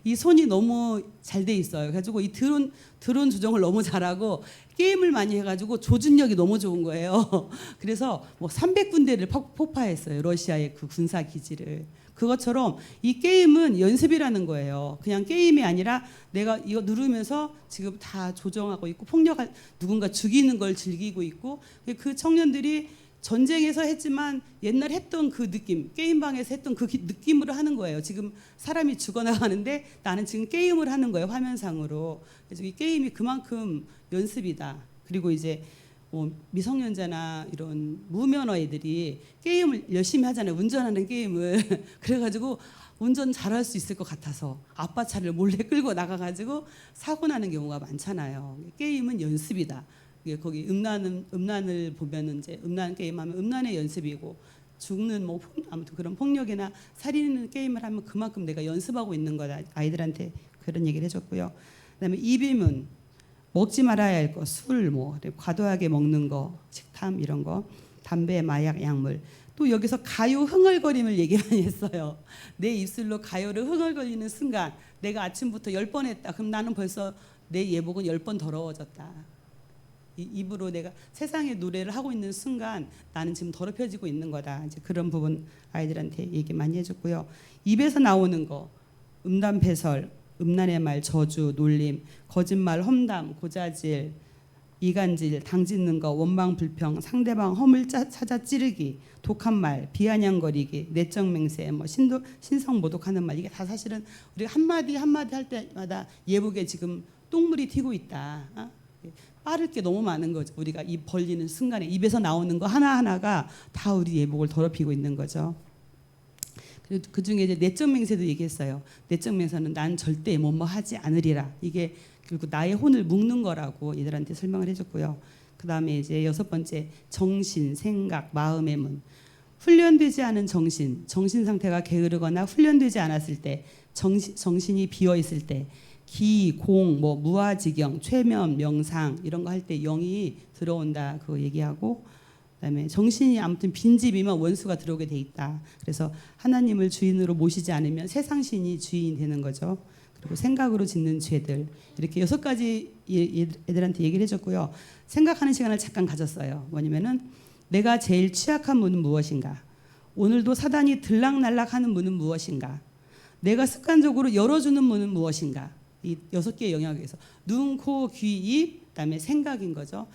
이 손이 너무 잘 돼 있어요. 그래가지고 이 드론 조종을 너무 잘하고 게임을 많이 해가지고 조준력이 너무 좋은 거예요. 그래서 뭐 300군데를 폭파했어요. 러시아의 그 군사 기지를. 그것처럼 이 게임은 연습이라는 거예요. 그냥 게임이 아니라 내가 이거 누르면서 지금 다 조정하고 있고 폭력할 누군가 죽이는 걸 즐기고 있고 그 청년들이 전쟁에서 했지만 옛날 했던 그 느낌, 게임방에서 했던 그 느낌으로 하는 거예요. 지금 사람이 죽어나가는데 나는 지금 게임을 하는 거예요. 화면상으로. 그래서 이 게임이 그만큼 연습이다. 그리고 이제 미성년자나 이런 무면허 애들이 게임을 열심히 하잖아요. 운전하는 게임을. 그래가지고 운전 잘할 수 있을 것 같아서 아빠 차를 몰래 끌고 나가가지고 사고 나는 경우가 많잖아요. 게임은 연습이다. 거기 음란을 보면은 이제 음란 게임하면 음란의 연습이고 죽는 뭐 아무튼 그런 폭력이나 살인 게임을 하면 그만큼 내가 연습하고 있는 거다. 아이들한테 그런 얘기를 해줬고요. 그다음에 입임은 먹지 말아야 할 거, 술, 뭐 과도하게 먹는 거, 식탐 이런 거, 담배, 마약, 약물. 또 여기서 가요 흥얼거림을 얘기 많이 했어요. 내 입술로 가요를 흥얼거리는 순간 내가 아침부터 10번 했다. 그럼 나는 벌써 내 예복은 10번 더러워졌다. 입으로 내가 세상의 노래를 하고 있는 순간 나는 지금 더럽혀지고 있는 거다. 이제 그런 부분 아이들한테 얘기 많이 해줬고요. 입에서 나오는 거, 음담패설, 음란의 말, 저주, 놀림, 거짓말, 험담, 고자질, 이간질, 당짓는 거, 원망, 불평, 상대방 허물 찾아 찌르기, 독한 말, 비아냥거리기, 내적 맹세, 뭐 신성 모독하는 말 이게 다 사실은 우리가 한마디 할 때마다 예복에 지금 똥물이 튀고 있다. 빠를 게 너무 많은 거죠. 우리가 입 벌리는 순간에 입에서 나오는 거 하나하나가 다 우리 예복을 더럽히고 있는 거죠. 그리고 그 중에 이제 내적 맹세도 얘기했어요. 내적 맹세는 난 절대 뭐뭐 하지 않으리라. 이게 결국 나의 혼을 묶는 거라고 얘들한테 설명을 해줬고요. 그 다음에 이제 6번째 정신, 생각, 마음의 문. 훈련되지 않은 정신 상태가 게으르거나 훈련되지 않았을 때, 정신이 비어 있을 때, 기, 공, 뭐 무아지경, 최면, 명상 이런 거 할 때 영이 들어온다. 그거 얘기하고. 그다음에 정신이 아무튼 빈집이면 원수가 들어오게 돼 있다. 그래서 하나님을 주인으로 모시지 않으면 세상 신이 주인이 되는 거죠. 그리고 생각으로 짓는 죄들 이렇게 6가지 애들한테 얘기를 해줬고요. 생각하는 시간을 잠깐 가졌어요. 뭐냐면은 내가 제일 취약한 문은 무엇인가? 오늘도 사단이 들락날락하는 문은 무엇인가? 내가 습관적으로 열어주는 문은 무엇인가? 이 6개의 영역에서 눈, 코, 귀, 입 그다음에 생각인 거죠.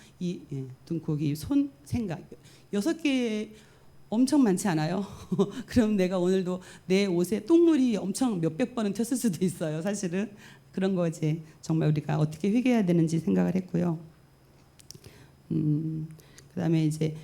눈, 코, 귀, 손, 생각 6개의 엄청 많지 않아요? 그럼 내가 오늘도 내 옷에 똥물이 엄청 몇백 번은 튀었을 수도 있어요. 사실은 그런 거지. 정말 우리가 어떻게 회개해야 되는지 생각을 했고요. 그다음에 이제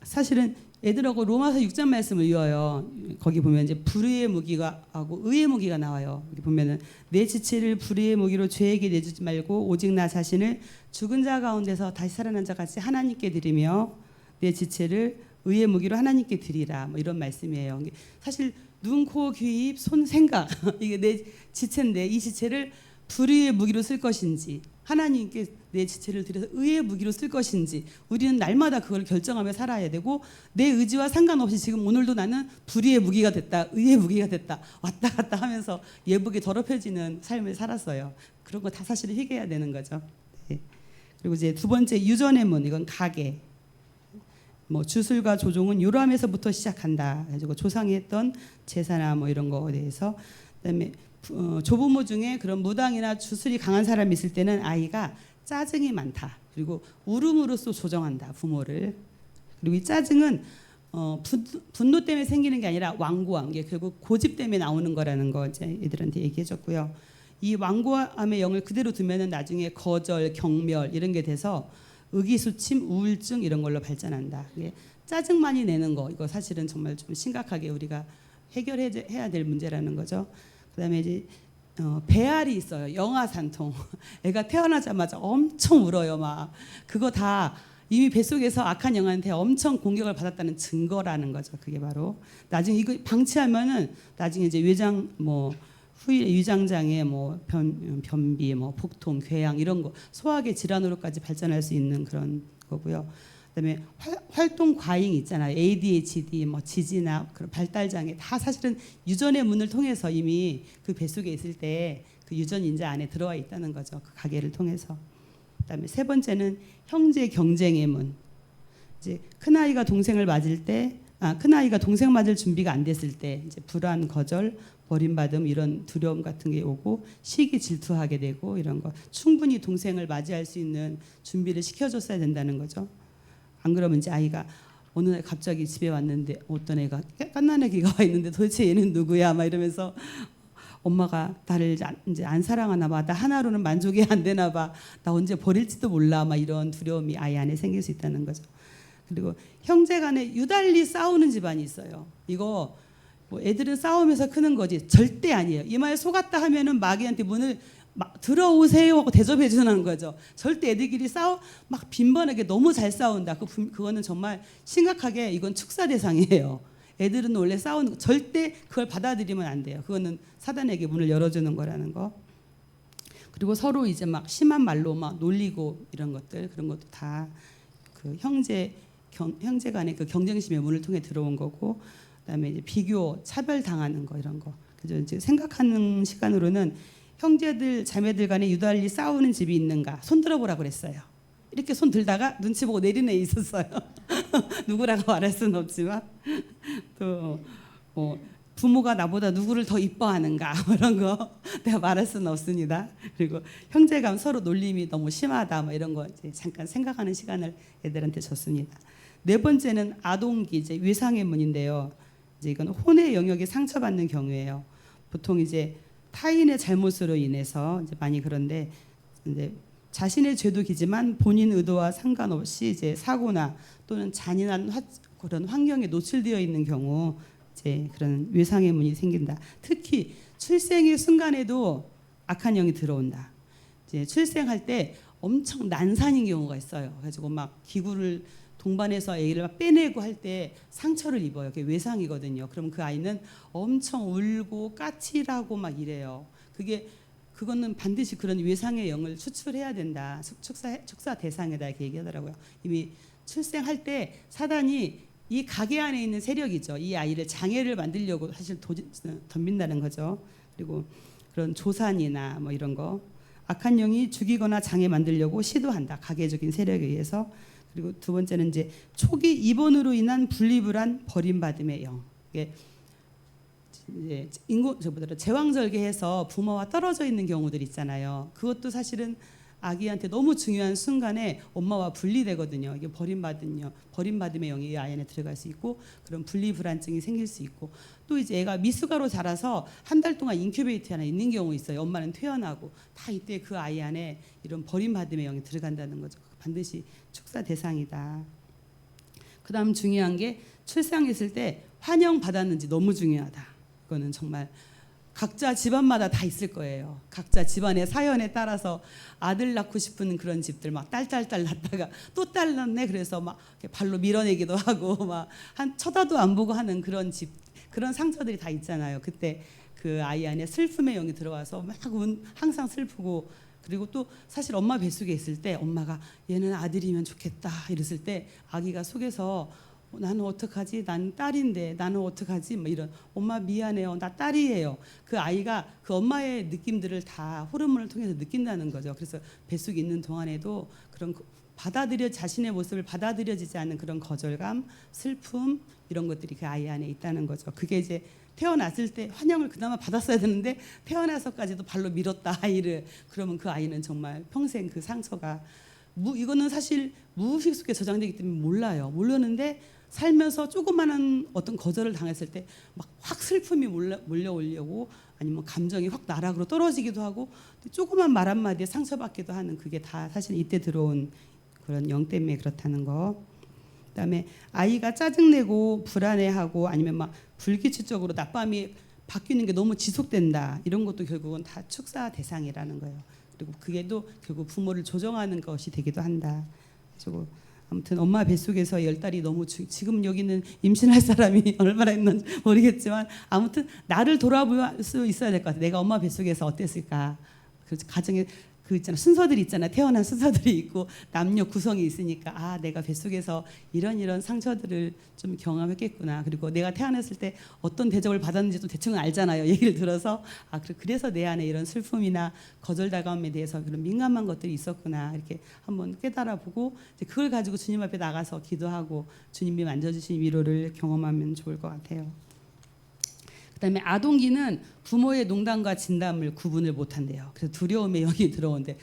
사실은 애들하고 로마서 6장 말씀을 이어요. 거기 보면 이제 불의의 무기가 하고 의의 무기가 나와요. 여기 보면은 내 지체를 불의의 무기로 죄에게 내주지 말고 오직 나 자신을 죽은 자 가운데서 다시 살아난 자 같이 하나님께 드리며 내 지체를 의의 무기로 하나님께 드리라. 뭐 이런 말씀이에요. 사실 눈, 코, 귀, 입, 손, 생각 이게 내 지체인데 이 지체를 불의의 무기로 쓸 것인지 하나님께 내 지체를 드려서 의의 무기로 쓸 것인지 우리는 날마다 그걸 결정하며 살아야 되고 내 의지와 상관없이 지금 오늘도 나는 불의의 무기가 됐다 의의 무기가 됐다 왔다 갔다 하면서 예복이 더럽혀지는 삶을 살았어요. 그런 거 다 사실 회개해야 되는 거죠. 네. 그리고 이제 두 번째 유전의 문 이건 가계 뭐 주술과 조종은 요람에서부터 시작한다. 가지고 조상이 했던 제사나 뭐 이런 거에 대해서 그다음에 조부모 중에 그런 무당이나 주술이 강한 사람이 있을 때는 아이가 짜증이 많다. 그리고 울음으로써 조정한다 부모를. 그리고 이 짜증은 분노 때문에 생기는 게 아니라 완고함, 게 결국 고집 때문에 나오는 거라는 거 이제 애들한테 얘기해줬고요. 이 완고함의 영을 그대로 두면은 나중에 거절, 경멸 이런 게 돼서 의기소침, 우울증 이런 걸로 발전한다. 이게 짜증 많이 내는 거 이거 사실은 정말 좀 심각하게 우리가 해결해야 될 문제라는 거죠. 그다음에 이제 배알이 있어요. 영아산통. 애가 태어나자마자 엄청 울어요. 막 그거 다 이미 뱃속에서 악한 영한테 엄청 공격을 받았다는 증거라는 거죠. 그게 바로 나중에 이거 방치하면은 나중에 이제 외장 뭐 후일 위장장애 뭐 변비 뭐 복통 궤양 이런 거 소화계 질환으로까지 발전할 수 있는 그런 거고요. 그다음에 활동 과잉 있잖아요. ADHD, 뭐 지지나 그런 발달 장애 다 사실은 유전의 문을 통해서 이미 그 뱃속에 있을 때 그 유전 인자 안에 들어와 있다는 거죠. 그 가계를 통해서. 그다음에 세 번째는 형제 경쟁의 문. 이제 큰 아이가 동생을 맞을 때, 큰 아이가 동생 맞을 준비가 안 됐을 때 이제 불안, 거절, 버림받음 이런 두려움 같은 게 오고 시기 질투하게 되고 이런 거 충분히 동생을 맞이할 수 있는 준비를 시켜줬어야 된다는 거죠. 안 그러면 이제 아이가 어느 날 갑자기 집에 왔는데 어떤 애가 갓난아기가 와 있는데 도대체 얘는 누구야? 막 이러면서 엄마가 나를 이제 안 사랑하나 봐. 나 하나로는 만족이 안 되나 봐. 나 언제 버릴지도 몰라. 막 이런 두려움이 아이 안에 생길 수 있다는 거죠. 그리고 형제간에 유달리 싸우는 집안이 있어요. 이거 뭐 애들은 싸우면서 크는 거지 절대 아니에요. 이 말 속았다 하면은 마귀한테 문을 막 들어오세요 하고 대접해 주는 거죠. 절대 애들끼리 막 빈번하게 너무 잘 싸운다. 그거는 정말 심각하게 이건 축사 대상이에요. 애들은 원래 싸우는 거 절대 그걸 받아들이면 안 돼요. 그거는 사단에게 문을 열어주는 거라는 거. 그리고 서로 이제 막 심한 말로 막 놀리고 이런 것들 그런 것도 다 그 형제 간의 그 경쟁심의 문을 통해 들어온 거고, 그다음에 이제 비교, 차별 당하는 거 이런 거. 그래서 이제 생각하는 시간으로는 형제들, 자매들 간에 유달리 싸우는 집이 있는가 손 들어보라고 그랬어요. 이렇게 손 들다가 눈치 보고 내리는 애 있었어요. 누구라고 말할 수는 없지만 또 뭐 부모가 나보다 누구를 더 이뻐하는가 이런 거 내가 말할 수는 없습니다. 그리고 형제간 서로 놀림이 너무 심하다 뭐 이런 거 이제 잠깐 생각하는 시간을 애들한테 줬습니다. 네 번째는 아동기 이제 외상의 문인데요. 이제 이건 혼의 영역이 상처받는 경우예요. 보통 이제 타인의 잘못으로 인해서 이제 많이 그런데 이제 자신의 죄도 기지만 본인 의도와 상관없이 이제 사고나 또는 잔인한 그런 환경에 노출되어 있는 경우 이제 그런 외상의 문이 생긴다. 특히 출생의 순간에도 악한 영이 들어온다. 이제 출생할 때 엄청 난산인 경우가 있어요. 그래가지고 막 기구를 동반해서 애를 막 빼내고 할 때 상처를 입어요. 그게 외상이거든요. 그럼 그 아이는 엄청 울고 까칠하고 막 이래요. 그거는 반드시 그런 외상의 영을 추출해야 된다. 축사 대상에다 이렇게 얘기하더라고요. 이미 출생할 때 사단이 이 가게 안에 있는 세력이죠. 이 아이를 장애를 만들려고 사실 덤빈다는 거죠. 그리고 그런 조산이나 뭐 이런 거 악한 영이 죽이거나 장애 만들려고 시도한다. 가계적인 세력에 의해서. 그리고 두 번째는 이제 초기 입원으로 인한 분리불안 버림받음의 영. 이게 이제 제왕절개해서 부모와 떨어져 있는 경우들 있잖아요. 그것도 사실은 아기한테 너무 중요한 순간에 엄마와 분리되거든요. 이게 버림받음의 영이 이 아이 안에 들어갈 수 있고 그런 분리 불안증이 생길 수 있고 또 이제 애가 미숙아로 자라서 한 달 동안 인큐베이터 안에 있는 경우 있어요. 엄마는 퇴원하고 다 이때 그 아이 안에 이런 버림받음의 영이 들어간다는 거죠. 반드시 축사 대상이다. 그다음 중요한 게 출산했을 때 환영받았는지 너무 중요하다. 이거는 정말 각자 집안마다 다 있을 거예요. 각자 집안의 사연에 따라서 아들 낳고 싶은 그런 집들 막 딸 낳다가 또 딸 낳네 그래서 막 발로 밀어내기도 하고 막 한 쳐다도 안 보고 하는 그런 집 그런 상처들이 다 있잖아요. 그때 그 아이 안에 슬픔의 영이 들어와서 막 항상 슬프고 그리고 또 사실 엄마 뱃속에 있을 때 엄마가 얘는 아들이면 좋겠다 이랬을 때 아기가 속에서 나는 어떡하지? 난 딸인데 나는 어떡하지? 뭐 이런 엄마 미안해요. 나 딸이에요. 그 아이가 그 엄마의 느낌들을 다 호르몬을 통해서 느낀다는 거죠. 그래서 뱃속에 있는 동안에도 그런 자신의 모습을 받아들여지지 않는 그런 거절감, 슬픔 이런 것들이 그 아이 안에 있다는 거죠. 그게 이제 태어났을 때 환영을 그나마 받았어야 되는데 태어나서까지도 발로 밀었다 아이를 그러면 그 아이는 정말 평생 그 상처가 이거는 사실 무의식 속에 저장되기 때문에 모르는데 살면서 조그마한 어떤 거절을 당했을 때 막 확 슬픔이 몰려오려고 아니면 감정이 확 나락으로 떨어지기도 하고 조그만 말 한마디에 상처받기도 하는 그게 다 사실 이때 들어온 그런 영 때문에 그렇다는 거. 그다음에 아이가 짜증내고 불안해하고 아니면 막 불규칙적으로 낮밤이 바뀌는 게 너무 지속된다. 이런 것도 결국은 다 축사 대상이라는 거예요. 그리고 그게 또 결국 부모를 조정하는 것이 되기도 한다. 그리고 아무튼 엄마 뱃속에서 10달이 너무 지금 여기는 임신할 사람이 얼마나 있는지 모르겠지만 아무튼 나를 돌아볼 수 있어야 될 것 같아. 내가 엄마 뱃속에서 어땠을까. 그 가정에 그 있잖아 순서들이 있잖아. 태어난 순서들이 있고 남녀 구성이 있으니까 아 내가 뱃속에서 이런 상처들을 좀 경험했겠구나. 그리고 내가 태어났을 때 어떤 대접을 받았는지도 대충 알잖아요. 얘기를 들어서 아 그래서 내 안에 이런 슬픔이나 거절당함에 대해서 그런 민감한 것들이 있었구나. 이렇게 한번 깨달아보고 이제 그걸 가지고 주님 앞에 나가서 기도하고 주님이 만져주신 위로를 경험하면 좋을 것 같아요. 그다음에 아동기는 부모의 농담과 진담을 구분을 못한대요. 그래서 두려움의 영이 들어오는데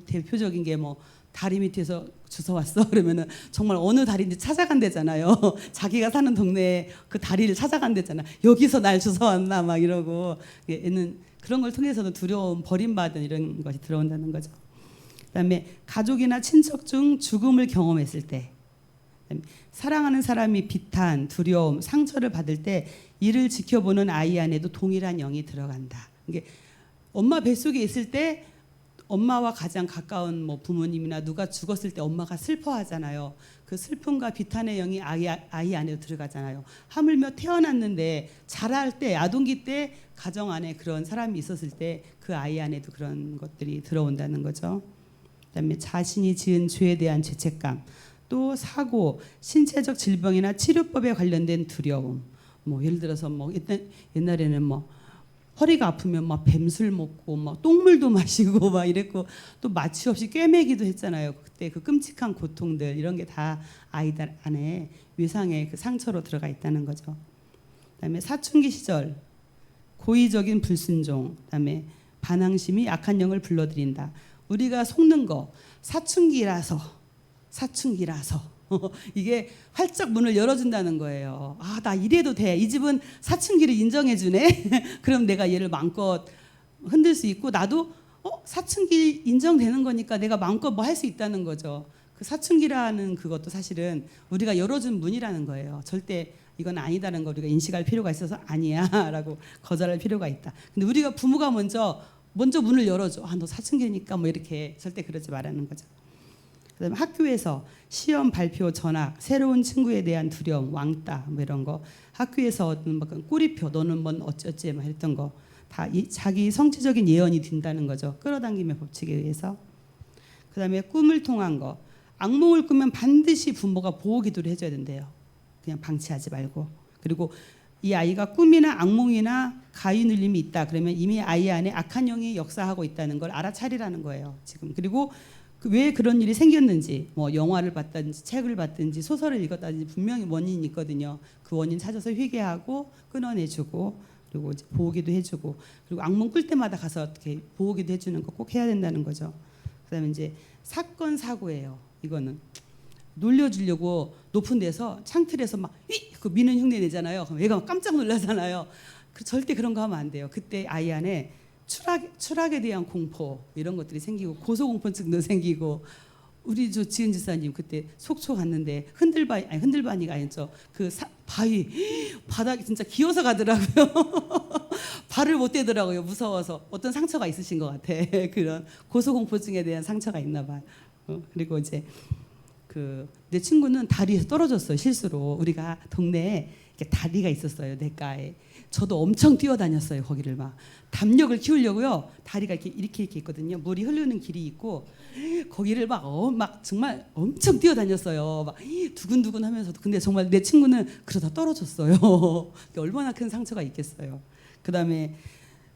대표적인 게 뭐 다리 밑에서 주워왔어 그러면은 정말 어느 다리인지 찾아간대잖아요. 자기가 사는 동네에 그 다리를 찾아간대잖아. 여기서 날 주워왔나 막 이러고 얘는 그런 걸 통해서도 두려움, 버림받은 이런 것이 들어온다는 거죠. 그다음에 가족이나 친척 중 죽음을 경험했을 때 사랑하는 사람이 비탄, 두려움, 상처를 받을 때 이를 지켜보는 아이 안에도 동일한 영이 들어간다. 이게 엄마 뱃속에 있을 때 엄마와 가장 가까운 뭐 부모님이나 누가 죽었을 때 엄마가 슬퍼하잖아요. 그 슬픔과 비탄의 영이 아이 안에 들어가잖아요. 하물며 태어났는데 자랄 때 아동기 때 가정 안에 그런 사람이 있었을 때 그 아이 안에도 그런 것들이 들어온다는 거죠. 그다음에 자신이 지은 죄에 대한 죄책감, 또 사고, 신체적 질병이나 치료법에 관련된 두려움. 뭐 예를 들어서 뭐 옛날에는 뭐 허리가 아프면 막 뱀술 먹고 막 똥물도 마시고 막 이랬고 또 마취 없이 꿰매기도 했잖아요. 그때 그 끔찍한 고통들 이런 게 다 아이들 안에 위상의 그 상처로 들어가 있다는 거죠. 그다음에 사춘기 시절 고의적인 불순종, 그다음에 반항심이 악한 영을 불러들인다. 우리가 속는 거 사춘기라서 이게 활짝 문을 열어준다는 거예요. 아, 나 이래도 돼. 이 집은 사춘기를 인정해주네. 그럼 내가 얘를 마음껏 흔들 수 있고 나도 사춘기 인정되는 거니까 내가 마음껏 뭐 할 수 있다는 거죠. 그 사춘기라는 그것도 사실은 우리가 열어준 문이라는 거예요. 절대 이건 아니다는 거 우리가 인식할 필요가 있어서 아니야라고 거절할 필요가 있다. 근데 우리가 부모가 먼저 문을 열어줘. 아, 너 사춘기니까 뭐 이렇게 절대 그러지 말라는 거죠. 그다음에 학교에서 시험 발표 전학, 새로운 친구에 대한 두려움, 왕따 뭐 이런 거, 학교에서 얻는 뭐 꼬리표, 너는 뭔 어쩌지 막 했던 거 다 자기 성취적인 예언이 된다는 거죠. 끌어당김의 법칙에 의해서. 그다음에 꿈을 통한 거, 악몽을 꾸면 반드시 부모가 보호 기도를 해줘야 된대요. 그냥 방치하지 말고. 그리고 이 아이가 꿈이나 악몽이나 가위 눌림이 있다 그러면 이미 아이 안에 악한 영이 역사하고 있다는 걸 알아차리라는 거예요. 지금. 그리고 왜 그런 일이 생겼는지 뭐 영화를 봤든지 책을 봤든지 소설을 읽었다든지 분명히 원인이 있거든요. 그 원인 찾아서 회개하고 끊어내주고 그리고 이제 보호기도 해주고 그리고 악몽 꿀 때마다 가서 어떻게 보호기도 해주는 거 꼭 해야 된다는 거죠. 그다음에 이제 사건 사고예요. 이거는 놀려주려고 높은 데서 창틀에서 막 그 미는 흉내 내잖아요. 그럼 애가 깜짝 놀라잖아요. 절대 그런 거 하면 안 돼요. 그때 아이 안에 추락에 대한 공포 이런 것들이 생기고 고소공포증도 생기고 우리 저 지은 지사님 그때 속초 갔는데 흔들바위가 아니죠. 그 바위 바닥이 진짜 기어서 가더라고요. 발을 못 대더라고요. 무서워서. 어떤 상처가 있으신 것 같아. 그런 고소공포증에 대한 상처가 있나 봐요. 그리고 이제 내 친구는 다리에서 떨어졌어요. 실수로. 우리가 동네에 이렇게 다리가 있었어요. 냇가에. 저도 엄청 뛰어다녔어요. 거기를 막 담력을 키우려고요. 다리가 이렇게 있거든요. 물이 흐르는 길이 있고 거기를 막 정말 엄청 뛰어다녔어요. 막 두근두근하면서도. 근데 정말 내 친구는 그러다 떨어졌어요. 얼마나 큰 상처가 있겠어요. 그다음에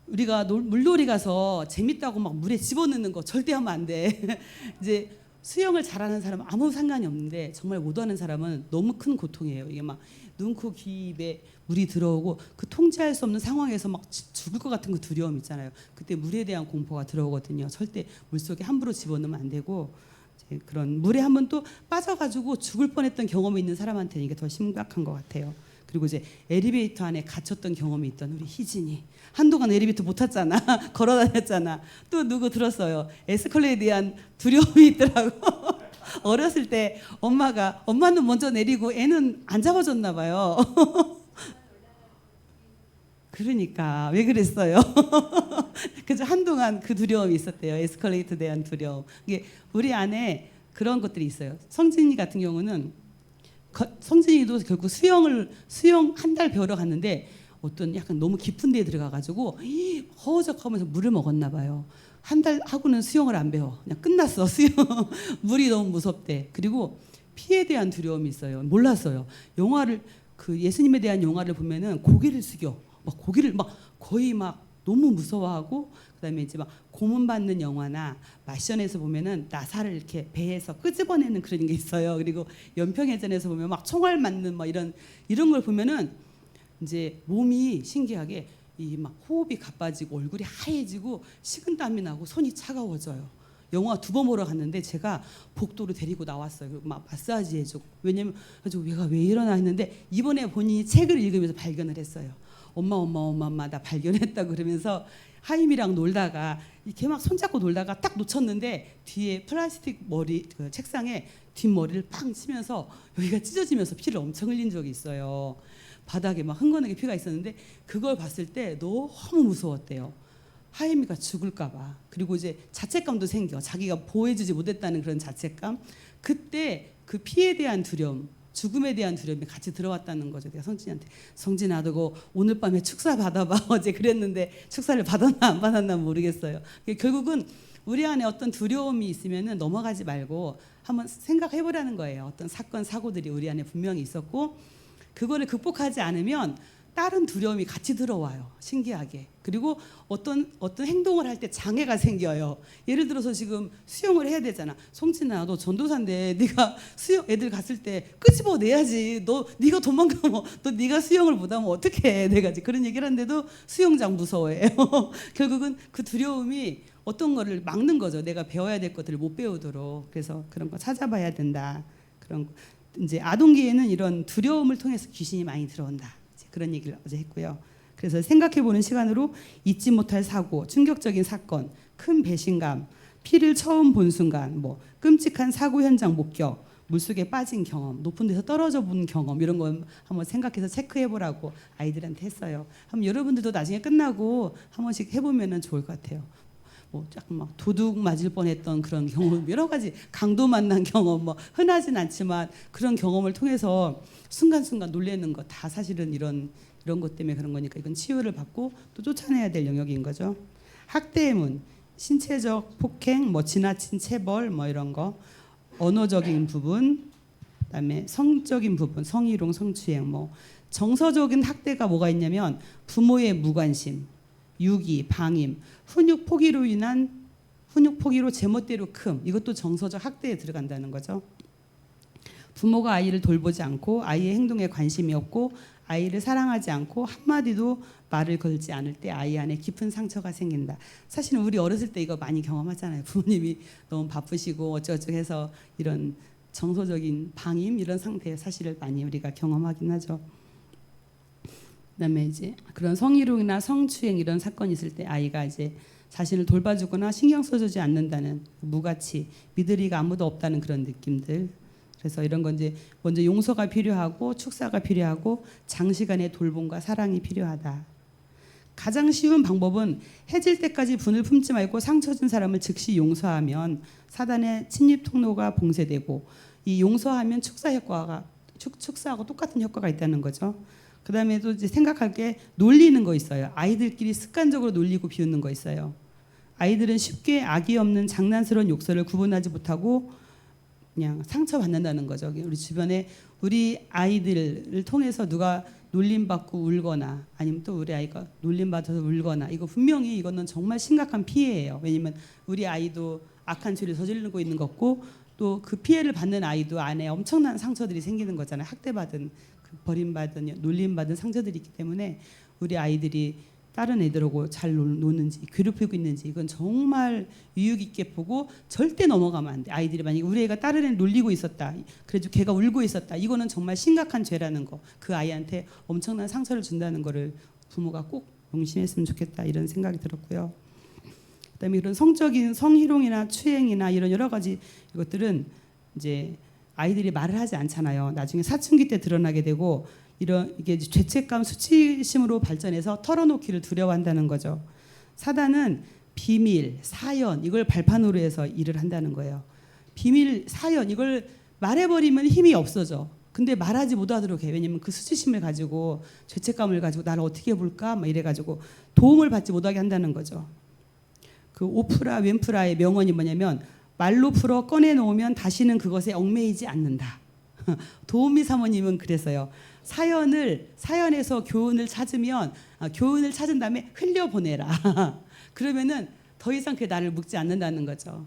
우리가 물놀이 가서 재밌다고 막 물에 집어넣는 거 절대 하면 안 돼. 이제 수영을 잘하는 사람은 아무 상관이 없는데 정말 못하는 사람은 너무 큰 고통이에요. 이게 막 눈, 코, 귀, 입에 물이 들어오고 그 통제할 수 없는 상황에서 막 죽을 것 같은 그 두려움 있잖아요. 그때 물에 대한 공포가 들어오거든요. 절대 물속에 함부로 집어넣으면 안 되고 이제 그런 물에 한번 또 빠져가지고 죽을 뻔했던 경험이 있는 사람한테는 이게 더 심각한 것 같아요. 그리고 이제 엘리베이터 안에 갇혔던 경험이 있던 우리 희진이 한동안 엘리베이터 못 탔잖아. 걸어 다녔잖아. 또 누구 들었어요. 에스컬레이터에 대한 두려움이 있더라고. 어렸을 때 엄마는 먼저 내리고 애는 안 잡아줬나 봐요. 그러니까 왜 그랬어요? 그래서 한동안 그 두려움이 있었대요. 에스컬레이터에 대한 두려움. 이게 우리 안에 그런 것들이 있어요. 성진이 같은 경우는 성진이도 결국 수영 한 달 배우러 갔는데 어떤 약간 너무 깊은 데에 들어가가지고 허우적하면서 물을 먹었나 봐요. 한 달 하고는 수영을 안 배워. 그냥 끝났어. 수영. 물이 너무 무섭대. 그리고 피에 대한 두려움이 있어요. 몰랐어요. 영화를 예수님에 대한 영화를 보면은 고개를 숙여. 막 고개를 막 거의 막 너무 무서워하고 그다음에 이제 막 고문 받는 영화나 마션에서 보면은 나사를 이렇게 배에서 끄집어내는 그런 게 있어요. 그리고 연평해전에서 보면 막 총알 맞는 막 이런 걸 보면은 이제 몸이 신기하게 이 막 호흡이 가빠지고 얼굴이 하얘지고 식은땀이 나고 손이 차가워져요. 영화 2번 보러 갔는데 제가 복도로 데리고 나왔어요. 그리고 막 마사지 해주고. 왜냐면 얘가 왜 이러나 했는데 이번에 본인이 책을 읽으면서 발견을 했어요. 엄마 나 발견했다 그러면서 하임이랑 놀다가 이렇게 막 손잡고 놀다가 딱 놓쳤는데 뒤에 플라스틱 머리 책상에 뒷머리를 팡 치면서 여기가 찢어지면서 피를 엄청 흘린 적이 있어요. 바닥에 막 흥건하게 피가 있었는데 그걸 봤을 때 너무 무서웠대요. 하임이가 죽을까 봐. 그리고 이제 자책감도 생겨. 자기가 보호해주지 못했다는 그런 자책감. 그때 그 피에 대한 두려움, 죽음에 대한 두려움이 같이 들어왔다는 거죠. 내가 성진이한테 성진아 너 오늘 밤에 축사 받아봐. 어제 그랬는데 축사를 받았나 안 받았나 모르겠어요. 결국은 우리 안에 어떤 두려움이 있으면 넘어가지 말고 한번 생각해보라는 거예요. 어떤 사건 사고들이 우리 안에 분명히 있었고 그거를 극복하지 않으면 다른 두려움이 같이 들어와요. 신기하게. 그리고 어떤 행동을 할 때 장애가 생겨요. 예를 들어서 지금 수영을 해야 되잖아. 성진아 너 전도사인데 네가 수영 애들 갔을 때 끄집어 내야지. 네가 도망가면 네가 수영을 못하면 어떡해. 내가 그런 얘기를 하는데도 수영장 무서워해요. 결국은 그 두려움이 어떤 거를 막는 거죠. 내가 배워야 될 것들을 못 배우도록. 그래서 그런 거 찾아봐야 된다. 그런 거. 이제 아동기에는 이런 두려움을 통해서 귀신이 많이 들어온다. 그런 얘기를 어제 했고요. 그래서 생각해보는 시간으로 잊지 못할 사고, 충격적인 사건, 큰 배신감, 피를 처음 본 순간, 뭐 끔찍한 사고 현장 목격, 물속에 빠진 경험, 높은 데서 떨어져 본 경험 이런 거 한번 생각해서 체크해보라고 아이들한테 했어요. 한번 여러분들도 나중에 끝나고 한 번씩 해보면 좋을 것 같아요. 뭐 조금 막 도둑 맞을 뻔했던 그런 경험, 여러 가지 강도 만난 경험, 뭐 흔하진 않지만 그런 경험을 통해서 순간순간 놀라는 거 다 사실은 이런 것 때문에 그런 거니까 이건 치유를 받고 또 쫓아내야 될 영역인 거죠. 학대의 문, 신체적 폭행, 뭐 지나친 체벌, 뭐 이런 거, 언어적인 부분, 그다음에 성적인 부분, 성희롱, 성추행, 뭐 정서적인 학대가 뭐가 있냐면 부모의 무관심, 유기, 방임, 훈육 포기로 제멋대로 큼, 이것도 정서적 학대에 들어간다는 거죠. 부모가 아이를 돌보지 않고 아이의 행동에 관심이 없고 아이를 사랑하지 않고 한마디도 말을 걸지 않을 때 아이 안에 깊은 상처가 생긴다. 사실은 우리 어렸을 때 이거 많이 경험하잖아요. 부모님이 너무 바쁘시고 어쩌고저쩌고 해서 이런 정서적인 방임 이런 상태에 사실을 많이 우리가 경험하긴 하죠. 그다음에 이제 그런 성희롱이나 성추행 이런 사건이 있을 때 아이가 이제 자신을 돌봐주거나 신경 써주지 않는다는 무가치, 믿으리가 아무도 없다는 그런 느낌들. 그래서 이런 건 이제 먼저 용서가 필요하고 축사가 필요하고 장시간의 돌봄과 사랑이 필요하다. 가장 쉬운 방법은 해질 때까지 분을 품지 말고 상처 준 사람을 즉시 용서하면 사단의 침입 통로가 봉쇄되고 이 용서하면 축사 효과가 축사하고 똑같은 효과가 있다는 거죠. 그다음에 또 이제 생각할 게 놀리는 거 있어요. 아이들끼리 습관적으로 놀리고 비웃는 거 있어요. 아이들은 쉽게 악의 없는 장난스러운 욕설을 구분하지 못하고 그냥 상처받는다는 거죠. 우리 주변에 우리 아이들을 통해서 누가 놀림받고 울거나 아니면 또 우리 아이가 놀림받아서 울거나 이거 분명히 이거는 정말 심각한 피해예요. 왜냐면 우리 아이도 악한 죄를 저지르고 있는 거고 또 그 피해를 받는 아이도 안에 엄청난 상처들이 생기는 거잖아요. 학대받은 버림받은 놀림받은 상처들이 있기 때문에 우리 아이들이 다른 애들하고 잘 노는지 괴롭히고 있는지 이건 정말 유익 있게 보고 절대 넘어가면 안 돼. 아이들이 만약에 우리 애가 다른 애 놀리고 있었다. 그래도 걔가 울고 있었다. 이거는 정말 심각한 죄라는 거. 그 아이한테 엄청난 상처를 준다는 거를 부모가 꼭 명심했으면 좋겠다. 이런 생각이 들었고요. 그다음에 이런 성적인 성희롱이나 추행이나 이런 여러 가지 이것들은 이제 아이들이 말을 하지 않잖아요. 나중에 사춘기 때 드러나게 되고 이런 이게 죄책감, 수치심으로 발전해서 털어놓기를 두려워한다는 거죠. 사단은 비밀, 사연 이걸 발판으로 해서 일을 한다는 거예요. 비밀, 사연 이걸 말해버리면 힘이 없어져. 근데 말하지 못하도록 해. 왜냐면 그 수치심을 가지고 죄책감을 가지고 나를 어떻게 볼까 막 이래가지고 도움을 받지 못하게 한다는 거죠. 그 오프라 윈프라의 명언이 뭐냐면 말로 풀어 꺼내놓으면 다시는 그것에 얽매이지 않는다. 도우미 사모님은 그랬어요. 사연에서 교훈을 찾으면 교훈을 찾은 다음에 흘려보내라. 그러면은 더 이상 그게 나를 묶지 않는다는 거죠.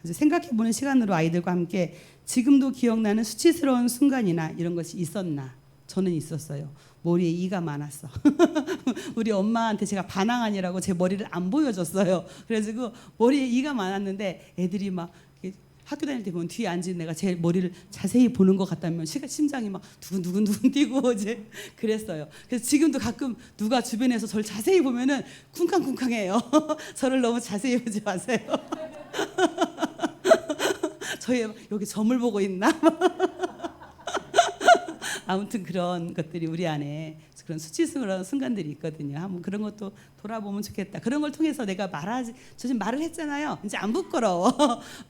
그래서 생각해보는 시간으로 아이들과 함께 지금도 기억나는 수치스러운 순간이나 이런 것이 있었나? 저는 있었어요. 머리에 이가 많았어. 우리 엄마한테 제가 반항하니라고 제 머리를 안 보여줬어요. 그래가지고 머리에 이가 많았는데 애들이 막 학교 다닐 때 보면 뒤에 앉은 내가 제 머리를 자세히 보는 것 같다면 심장이 막 두근두근 뛰고 이제 그랬어요. 그래서 지금도 가끔 누가 주변에서 저를 자세히 보면은 쿵쾅쿵쾅해요. 저를 너무 자세히 보지 마세요. 저희 여기 점을 보고 있나? 아무튼 그런 것들이 우리 안에 그런 수치스러운 순간들이 있거든요. 한번 그런 것도 돌아보면 좋겠다. 그런 걸 통해서 내가 저 지금 말을 했잖아요. 이제 안 부끄러워.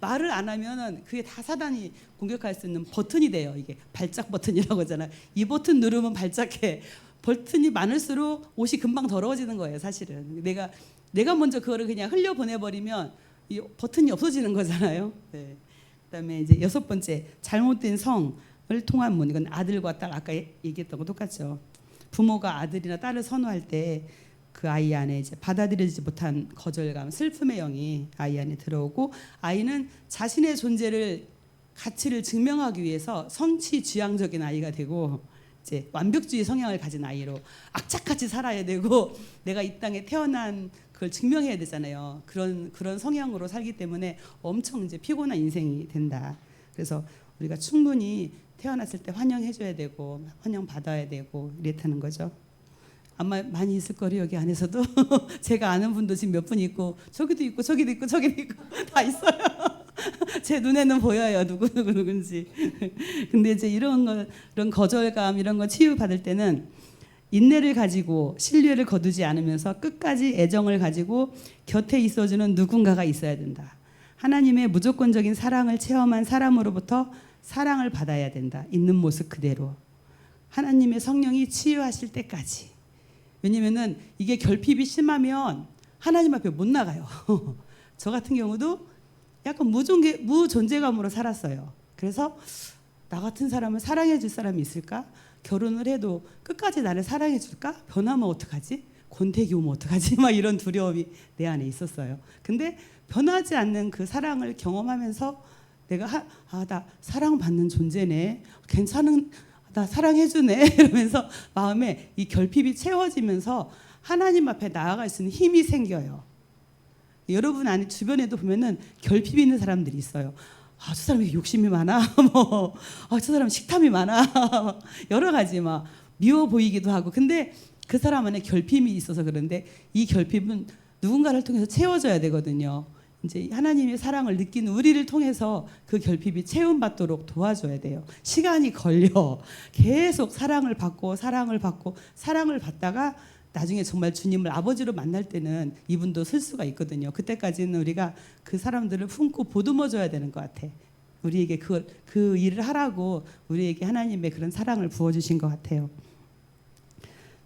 말을 안 하면은 그게 다 사단이 공격할 수 있는 버튼이 돼요. 이게 발작 버튼이라고 하잖아요. 이 버튼 누르면 발작해. 버튼이 많을수록 옷이 금방 더러워지는 거예요. 사실은 내가 먼저 그거를 그냥 흘려 보내버리면 이 버튼이 없어지는 거잖아요. 네. 그다음에 이제 6번째 잘못된 성을 통한 문. 이건 아들과 딸 아까 얘기했던 거 똑같죠. 부모가 아들이나 딸을 선호할 때 그 아이 안에 이제 받아들여지지 못한 거절감, 슬픔의 영이 아이 안에 들어오고 아이는 자신의 존재를 가치를 증명하기 위해서 성취지향적인 아이가 되고 이제 완벽주의 성향을 가진 아이로 악착같이 살아야 되고 내가 이 땅에 태어난 그걸 증명해야 되잖아요. 그런 성향으로 살기 때문에 엄청 이제 피곤한 인생이 된다. 그래서 우리가 충분히 태어났을 때 환영해줘야 되고 환영받아야 되고 이랬다는 거죠. 아마 많이 있을 거리 여기 안에서도 제가 아는 분도 지금 몇 분 있고 저기도 있고 저기도 있고 저기도 있고 다 있어요. 제 눈에는 보여요. 누군지. 근데 이제 이런 거절감 이런 거 치유받을 때는 인내를 가지고 신뢰를 거두지 않으면서 끝까지 애정을 가지고 곁에 있어주는 누군가가 있어야 된다. 하나님의 무조건적인 사랑을 체험한 사람으로부터 사랑을 받아야 된다. 있는 모습 그대로. 하나님의 성령이 치유하실 때까지. 왜냐면은 이게 결핍이 심하면 하나님 앞에 못 나가요. 저 같은 경우도 약간 무존재감으로 살았어요. 그래서 나 같은 사람을 사랑해 줄 사람이 있을까? 결혼을 해도 끝까지 나를 사랑해 줄까? 변하면 어떡하지? 권태기 오면 어떡하지? 막 이런 두려움이 내 안에 있었어요. 근데 변하지 않는 그 사랑을 경험하면서 내가 나 사랑받는 존재네. 나 사랑해주네 이러면서 마음에 이 결핍이 채워지면서 하나님 앞에 나아갈 수 있는 힘이 생겨요. 여러분 안에 주변에도 보면은 결핍이 있는 사람들이 있어요. 아, 저 사람이 욕심이 많아. 뭐, 아, 저 사람 식탐이 많아. 여러 가지 막 미워 보이기도 하고. 근데 그 사람 안에 결핍이 있어서 그런데 이 결핍은 누군가를 통해서 채워져야 되거든요. 이제 하나님의 사랑을 느끼는 우리를 통해서 그 결핍이 채움받도록 도와줘야 돼요. 시간이 걸려. 계속 사랑을 받고 사랑을 받고 사랑을 받다가 나중에 정말 주님을 아버지로 만날 때는 이분도 쓸 수가 있거든요. 그때까지는 우리가 그 사람들을 품고 보듬어줘야 되는 것 같아. 우리에게 그 일을 하라고 우리에게 하나님의 그런 사랑을 부어주신 것 같아요.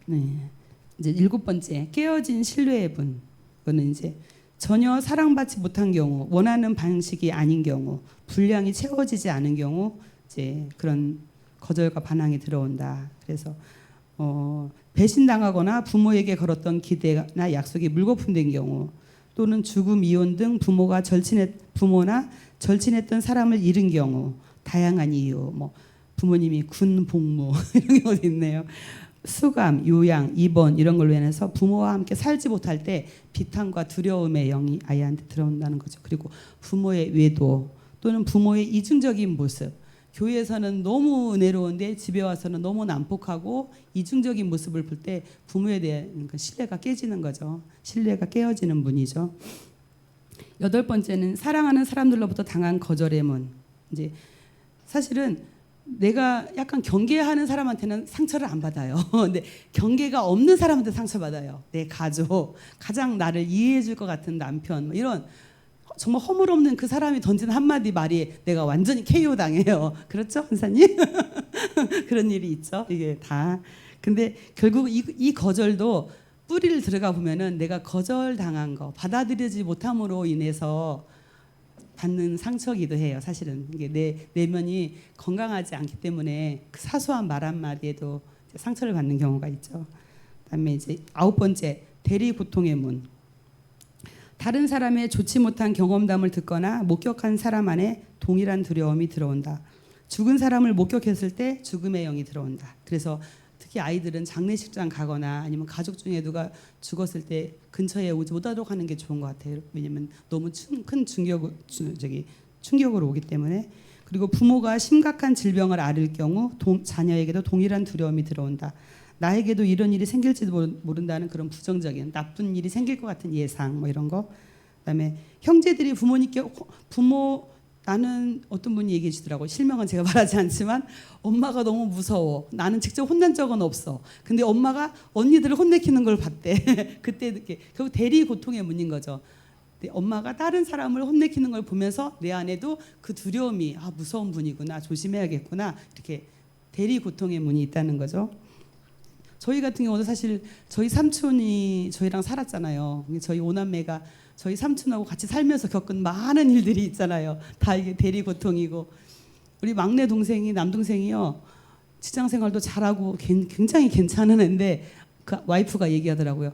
네, 이제 7번째 깨어진 신뢰의 분. 이거는 이제 전혀 사랑받지 못한 경우, 원하는 방식이 아닌 경우, 분량이 채워지지 않은 경우 이제 그런 거절과 반항이 들어온다. 그래서 배신당하거나 부모에게 걸었던 기대나 약속이 물거품된 경우 또는 죽음, 이혼 등 부모나 절친했던 사람을 잃은 경우 다양한 이유 뭐 부모님이 군 복무 이런 경우도 있네요. 수감, 요양, 입원 이런 걸로 인해서 부모와 함께 살지 못할 때 비탄과 두려움의 영이 아이한테 들어온다는 거죠. 그리고 부모의 외도 또는 부모의 이중적인 모습 교회에서는 너무 은혜로운데 집에 와서는 너무 난폭하고 이중적인 모습을 볼 때 부모에 대한 그 신뢰가 깨지는 거죠. 신뢰가 깨어지는 문이죠. 8번째는 사랑하는 사람들로부터 당한 거절의 문. 이제 사실은 내가 약간 경계하는 사람한테는 상처를 안 받아요. 근데 경계가 없는 사람한테 상처받아요. 내 가족, 가장 나를 이해해 줄 것 같은 남편 뭐 이런 정말 허물없는 그 사람이 던진 한마디 말이 내가 완전히 KO 당해요. 그렇죠, 선사님? 그런 일이 있죠. 이게 다. 근데 결국 이 거절도 뿌리를 들어가 보면은 내가 거절당한 거, 받아들이지 못함으로 인해서 받는 상처기도 해요. 사실은 이게 내 내면이 건강하지 않기 때문에 그 사소한 말 한마디에도 상처를 받는 경우가 있죠. 그다음에 이제 9번째 대리 고통의 문. 다른 사람의 좋지 못한 경험담을 듣거나 목격한 사람 안에 동일한 두려움이 들어온다. 죽은 사람을 목격했을 때 죽음의 영이 들어온다. 그래서 특히 아이들은 장례식장 가거나 아니면 가족 중에 누가 죽었을 때 근처에 오지 못하도록 하는 게 좋은 것 같아요. 왜냐하면 너무 큰 충격으로 오기 때문에. 그리고 부모가 심각한 질병을 앓을 경우 자녀에게도 동일한 두려움이 들어온다. 나에게도 이런 일이 생길지도 모른다는 그런 부정적인 나쁜 일이 생길 것 같은 예상 뭐 이런 거. 그다음에 형제들이 나는 어떤 분이 얘기해 주더라고요. 실명은 제가 말하지 않지만 엄마가 너무 무서워. 나는 직접 혼난 적은 없어. 근데 엄마가 언니들을 혼내키는 걸 봤대. 그때 이렇게 결국 대리 고통의 문인 거죠. 엄마가 다른 사람을 혼내키는 걸 보면서 내 안에도 그 두려움이 무서운 분이구나. 조심해야겠구나. 이렇게 대리 고통의 문이 있다는 거죠. 저희 같은 경우도 사실 저희 삼촌이 저희랑 살았잖아요. 저희 오남매가 저희 삼촌하고 같이 살면서 겪은 많은 일들이 있잖아요. 다 이게 대리 고통이고 우리 막내 동생이 남동생이요. 직장 생활도 잘하고 굉장히 괜찮은 애인데 그 와이프가 얘기하더라고요.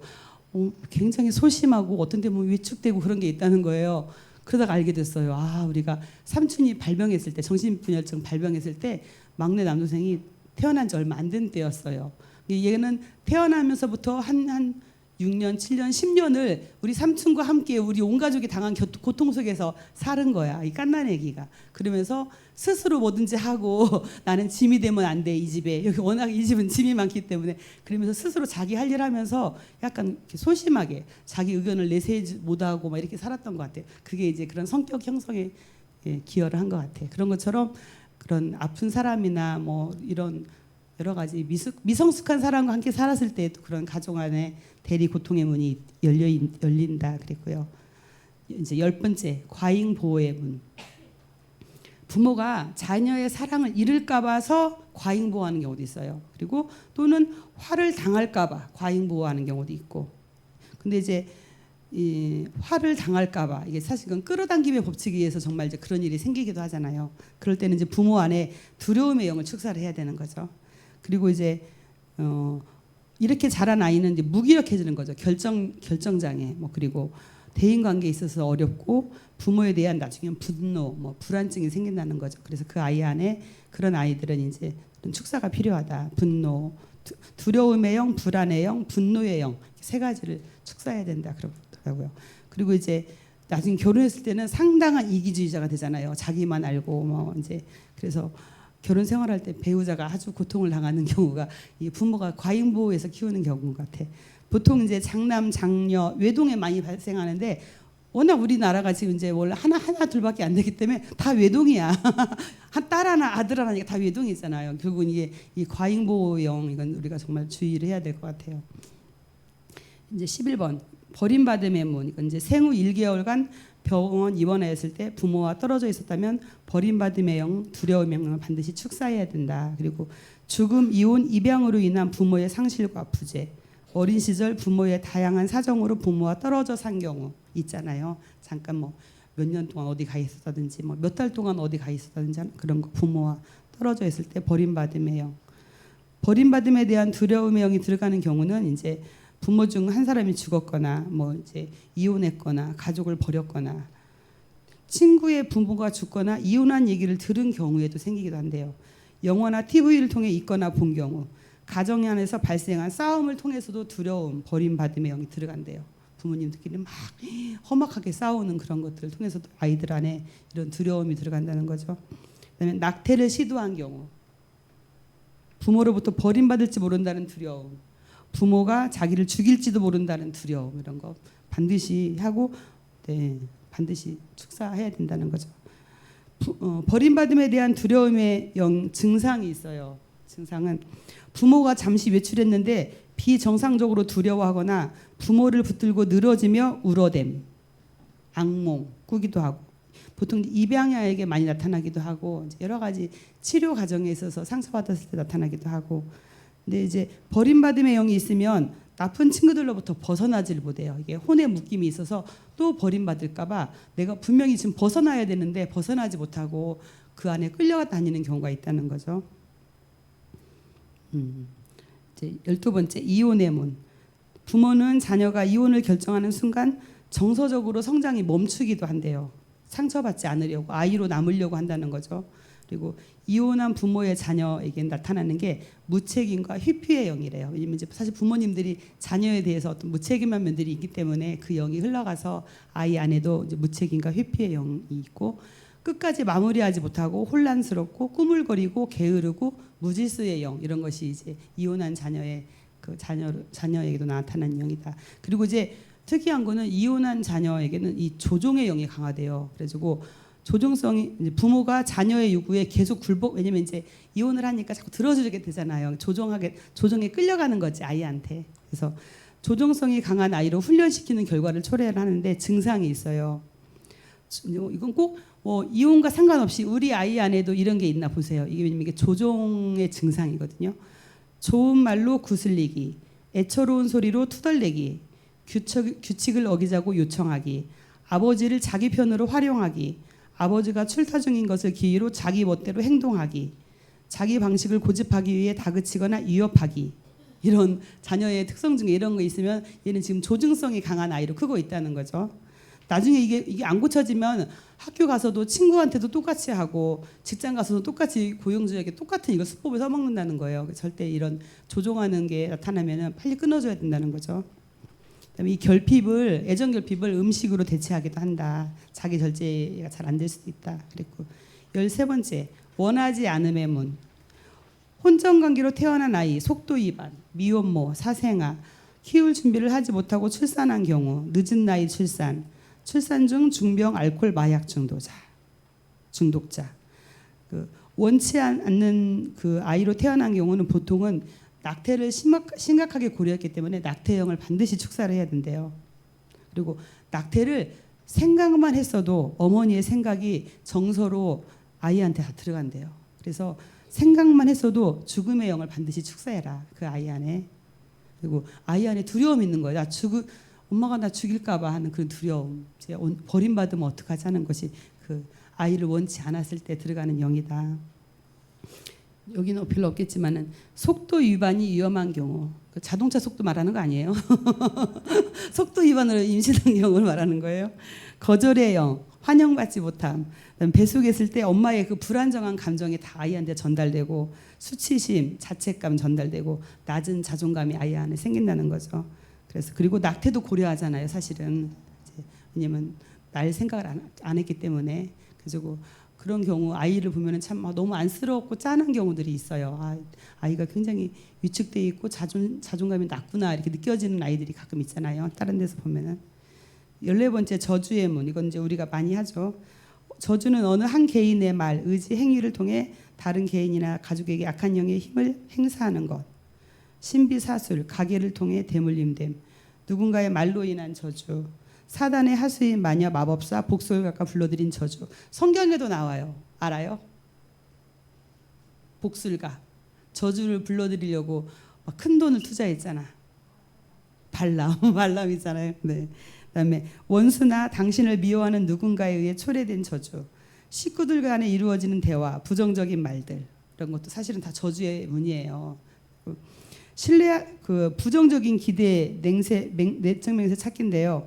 굉장히 소심하고 어떤 때 보면 위축되고 그런 게 있다는 거예요. 그러다가 알게 됐어요. 우리가 삼촌이 발병했을 때 정신분열증 발병했을 때 막내 남동생이 태어난 지 얼마 안 된 때였어요. 얘는 태어나면서부터 한 6년, 7년, 10년을 우리 삼촌과 함께 우리 온 가족이 당한 고통 속에서 사는 거야. 이 갓난애기가. 그러면서 스스로 뭐든지 하고 나는 짐이 되면 안 돼. 이 집에. 여기 워낙 이 집은 짐이 많기 때문에. 그러면서 스스로 자기 할 일 하면서 약간 이렇게 소심하게 자기 의견을 내세우지 못하고 막 이렇게 살았던 것 같아요. 그게 이제 그런 성격 형성에 기여를 한 것 같아요. 그런 것처럼 그런 아픈 사람이나 뭐 이런 여러 가지 미성숙한 사람과 함께 살았을 때 그런 가족 안에 대리 고통의 문이 열린다 그랬고요. 이제 10번째 과잉 보호의 문. 부모가 자녀의 사랑을 잃을까 봐서 과잉 보호하는 경우도 있어요. 그리고 또는 화를 당할까 봐 과잉 보호하는 경우도 있고. 근데 이제 이 화를 당할까 봐 이게 사실 은 끌어당김의 법칙에 의해서 정말 이제 그런 일이 생기기도 하잖아요. 그럴 때는 이제 부모 안에 두려움의 영을 축사를 해야 되는 거죠. 그리고 이제 이렇게 자란 아이는 이제 무기력해지는 거죠. 결정장애, 뭐 그리고 대인 관계에 있어서 어렵고 부모에 대한 나중에 분노, 뭐 불안증이 생긴다는 거죠. 그래서 그 아이 안에 그런 아이들은 이제 축사가 필요하다. 분노, 두려움의 영, 불안의 영, 분노의 영 세 가지를 축사해야 된다 그러더라고요. 그리고 이제 나중에 결혼했을 때는 상당한 이기주의자가 되잖아요. 자기만 알고 뭐 이제 그래서 결혼 생활할 때 배우자가 아주 고통을 당하는 경우가 이 부모가 과잉보호해서 키우는 경우 같아. 보통 이제 장남, 장녀, 외동에 많이 발생하는데 워낙 우리나라가 지금 이제 원래 하나 둘밖에 안 되기 때문에 다 외동이야. 한 딸 하나 아들 하나니까 다 외동이잖아요. 결국은 이게 이 과잉보호형 이건 우리가 정말 주의를 해야 될 것 같아요. 이제 11번 버림받음의 문. 이건 이제 생후 1개월간 병원 입원하였을 때 부모와 떨어져 있었다면 버림받음의 영, 두려움의 영을 반드시 축사해야 된다. 그리고 죽음, 이혼, 입양으로 인한 부모의 상실과 부재, 어린 시절 부모의 다양한 사정으로 부모와 떨어져 산 경우 있잖아요. 잠깐 뭐 몇 년 동안 어디 가 있었다든지 뭐 몇 달 동안 어디 가 있었다든지 그런 거 부모와 떨어져 있을 때 버림받음의 영. 버림받음에 대한 두려움의 영이 들어가는 경우는 이제 부모 중 한 사람이 죽었거나 뭐 이제 이혼했거나 가족을 버렸거나 친구의 부모가 죽거나 이혼한 얘기를 들은 경우에도 생기기도 한대요. 영화나 TV를 통해 있거나 본 경우, 가정 안에서 발생한 싸움을 통해서도 두려움, 버림받음의 영이 들어간대요. 부모님들끼리 막 험악하게 싸우는 그런 것들을 통해서도 아이들 안에 이런 두려움이 들어간다는 거죠. 그다음에 낙태를 시도한 경우, 부모로부터 버림받을지 모른다는 두려움, 부모가 자기를 죽일지도 모른다는 두려움 이런 거 반드시 하고 반드시 축사해야 된다는 거죠. 버림받음에 대한 두려움의 증상이 있어요. 증상은 부모가 잠시 외출했는데 비정상적으로 두려워하거나 부모를 붙들고 늘어지며 울어댐, 악몽 꾸기도 하고 보통 입양아에게 많이 나타나기도 하고 여러 가지 치료 과정에 있어서 상처받았을 때 나타나기도 하고 근데 이제 버림받음의 영이 있으면 나쁜 친구들로부터 벗어나질 못해요. 이게 혼의 묶임이 있어서 또 버림받을까봐 내가 분명히 지금 벗어나야 되는데 벗어나지 못하고 그 안에 끌려가 다니는 경우가 있다는 거죠. 이제 12번째 이혼의 문. 부모는 자녀가 이혼을 결정하는 순간 정서적으로 성장이 멈추기도 한대요. 상처받지 않으려고 아이로 남으려고 한다는 거죠. 그리고 이혼한 부모의 자녀에게 나타나는 게 무책임과 회피의 영이래요. 왜냐면 이제 사실 부모님들이 자녀에 대해서 어떤 무책임한 면들이 있기 때문에 그 영이 흘러가서 아이 안에도 이제 무책임과 회피의 영이 있고 끝까지 마무리하지 못하고 혼란스럽고 꾸물거리고 게으르고 무질서의 영 이런 것이 이제 이혼한 자녀의 그 자녀에게도 나타나는 영이다. 그리고 이제 특이한 거는 이혼한 자녀에게는 이 조종의 영이 강하대요. 그래가지고 조종성이 이제 부모가 자녀의 요구에 계속 왜냐면 이제 이혼을 하니까 자꾸 들어주게 되잖아요. 조종에 끌려가는 거지 아이한테. 그래서 조종성이 강한 아이로 훈련시키는 결과를 초래를 하는데 증상이 있어요. 이건 꼭 이혼과 상관없이 우리 아이 안에도 이런 게 있나 보세요. 이게 조종의 증상이거든요. 좋은 말로 구슬리기, 애처로운 소리로 투덜대기, 규칙을 어기자고 요청하기, 아버지를 자기 편으로 활용하기, 아버지가 출타 중인 것을 기회로 자기 멋대로 행동하기, 자기 방식을 고집하기 위해 다그치거나 위협하기. 이런 자녀의 특성 중에 이런 거 있으면 얘는 지금 조증성이 강한 아이로 크고 있다는 거죠. 나중에 이게 안 고쳐지면 학교 가서도 친구한테도 똑같이 하고 직장 가서도 똑같이 고용주에게 똑같은 이거 수법을 써먹는다는 거예요. 절대 이런 조종하는 게 나타나면 빨리 끊어줘야 된다는 거죠. 그다음에 이 애정 결핍을 음식으로 대체하기도 한다. 자기 절제가 잘 안 될 수도 있다. 그리고 13번째 원하지 않음의 문. 혼전관계로 태어난 아이, 속도 위반, 미혼모, 사생아, 키울 준비를 하지 못하고 출산한 경우, 늦은 나이 출산 중 중병, 알코올, 마약 중독자. 원치 않는 그 아이로 태어난 경우는 보통은 낙태를 심각하게 고려했기 때문에 낙태형을 반드시 축사를 해야 된대요. 그리고 낙태를 생각만 했어도 어머니의 생각이 정서로 아이한테 다 들어간대요. 그래서 생각만 했어도 죽음의 영을 반드시 축사해라. 그 아이 안에. 그리고 아이 안에 두려움이 있는 거예요. 엄마가 나 죽일까 봐 하는 그런 두려움. 버림받으면 어떡하지 하는 것이 그 아이를 원치 않았을 때 들어가는 영이다. 여기는 별로 없겠지만은 속도 위반이 위험한 경우, 그 자동차 속도 말하는 거 아니에요? 속도 위반으로 임신한 경우를 말하는 거예요. 거절의 영, 환영받지 못함, 그다음에 뱃속에 있을 때 엄마의 그 불안정한 감정이 다 아이한테 전달되고 수치심, 자책감 전달되고 낮은 자존감이 아이 안에 생긴다는 거죠. 그래서 그리고 낙태도 고려하잖아요, 사실은. 왜냐면 날 생각을 안 했기 때문에. 그리고 그런 경우 아이를 보면은 참 너무 안쓰럽고 짠한 경우들이 있어요. 아이가 굉장히 위축돼 있고 자존감이 낮구나 이렇게 느껴지는 아이들이 가끔 있잖아요. 다른 데서 보면은. 14번째 저주의 문. 이건 이제 우리가 많이 하죠. 저주는 어느 한 개인의 말, 의지, 행위를 통해 다른 개인이나 가족에게 악한 영의 힘을 행사하는 것. 신비사술, 가계를 통해 대물림됨. 누군가의 말로 인한 저주. 사단의 하수인 마녀 마법사 복술가가 불러들인 저주. 성경에도 나와요. 알아요? 복술가 저주를 불러들이려고 막 큰 돈을 투자했잖아. 발람이잖아요. 네. 그다음에 원수나 당신을 미워하는 누군가에 의해 초래된 저주. 식구들 간에 이루어지는 대화, 부정적인 말들 이런 것도 사실은 다 저주의 문이에요. 신뢰 부정적인 기대, 내적 맹세 찾기인데요.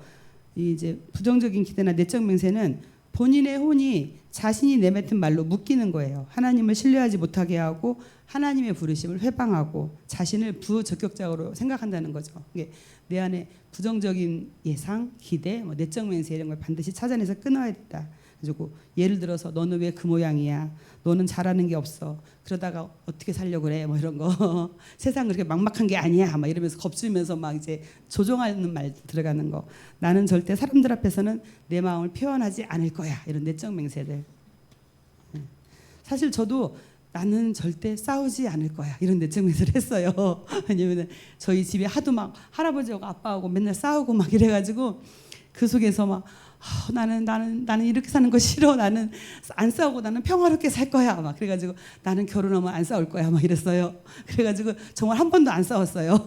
이제 부정적인 기대나 내적 맹세는 본인의 혼이 자신이 내뱉은 말로 묶이는 거예요. 하나님을 신뢰하지 못하게 하고 하나님의 부르심을 회방하고 자신을 부적격자로 생각한다는 거죠. 이게 내 안에 부정적인 예상, 기대, 내적 맹세 이런 걸 반드시 찾아내서 끊어야 된다. 그리고 예를 들어서 너는 왜 그 모양이야? 너는 잘하는 게 없어. 그러다가 어떻게 살려고 그래? 뭐 이런 거. 세상 그렇게 막막한 게 아니야. 막 이러면서 겁주면서 막 이제 조종하는 말 들어가는 거. 나는 절대 사람들 앞에서는 내 마음을 표현하지 않을 거야. 이런 내적 맹세들. 사실 저도 나는 절대 싸우지 않을 거야. 이런 내적 맹세를 했어요. 왜냐면 저희 집에 하도 막 할아버지하고 아빠하고 맨날 싸우고 막 이래가지고 그 속에서 막 나는 이렇게 사는 거 싫어. 나는 안 싸우고 나는 평화롭게 살 거야. 막 그래가지고 나는 결혼하면 안 싸울 거야. 막 이랬어요. 그래가지고 정말 한 번도 안 싸웠어요.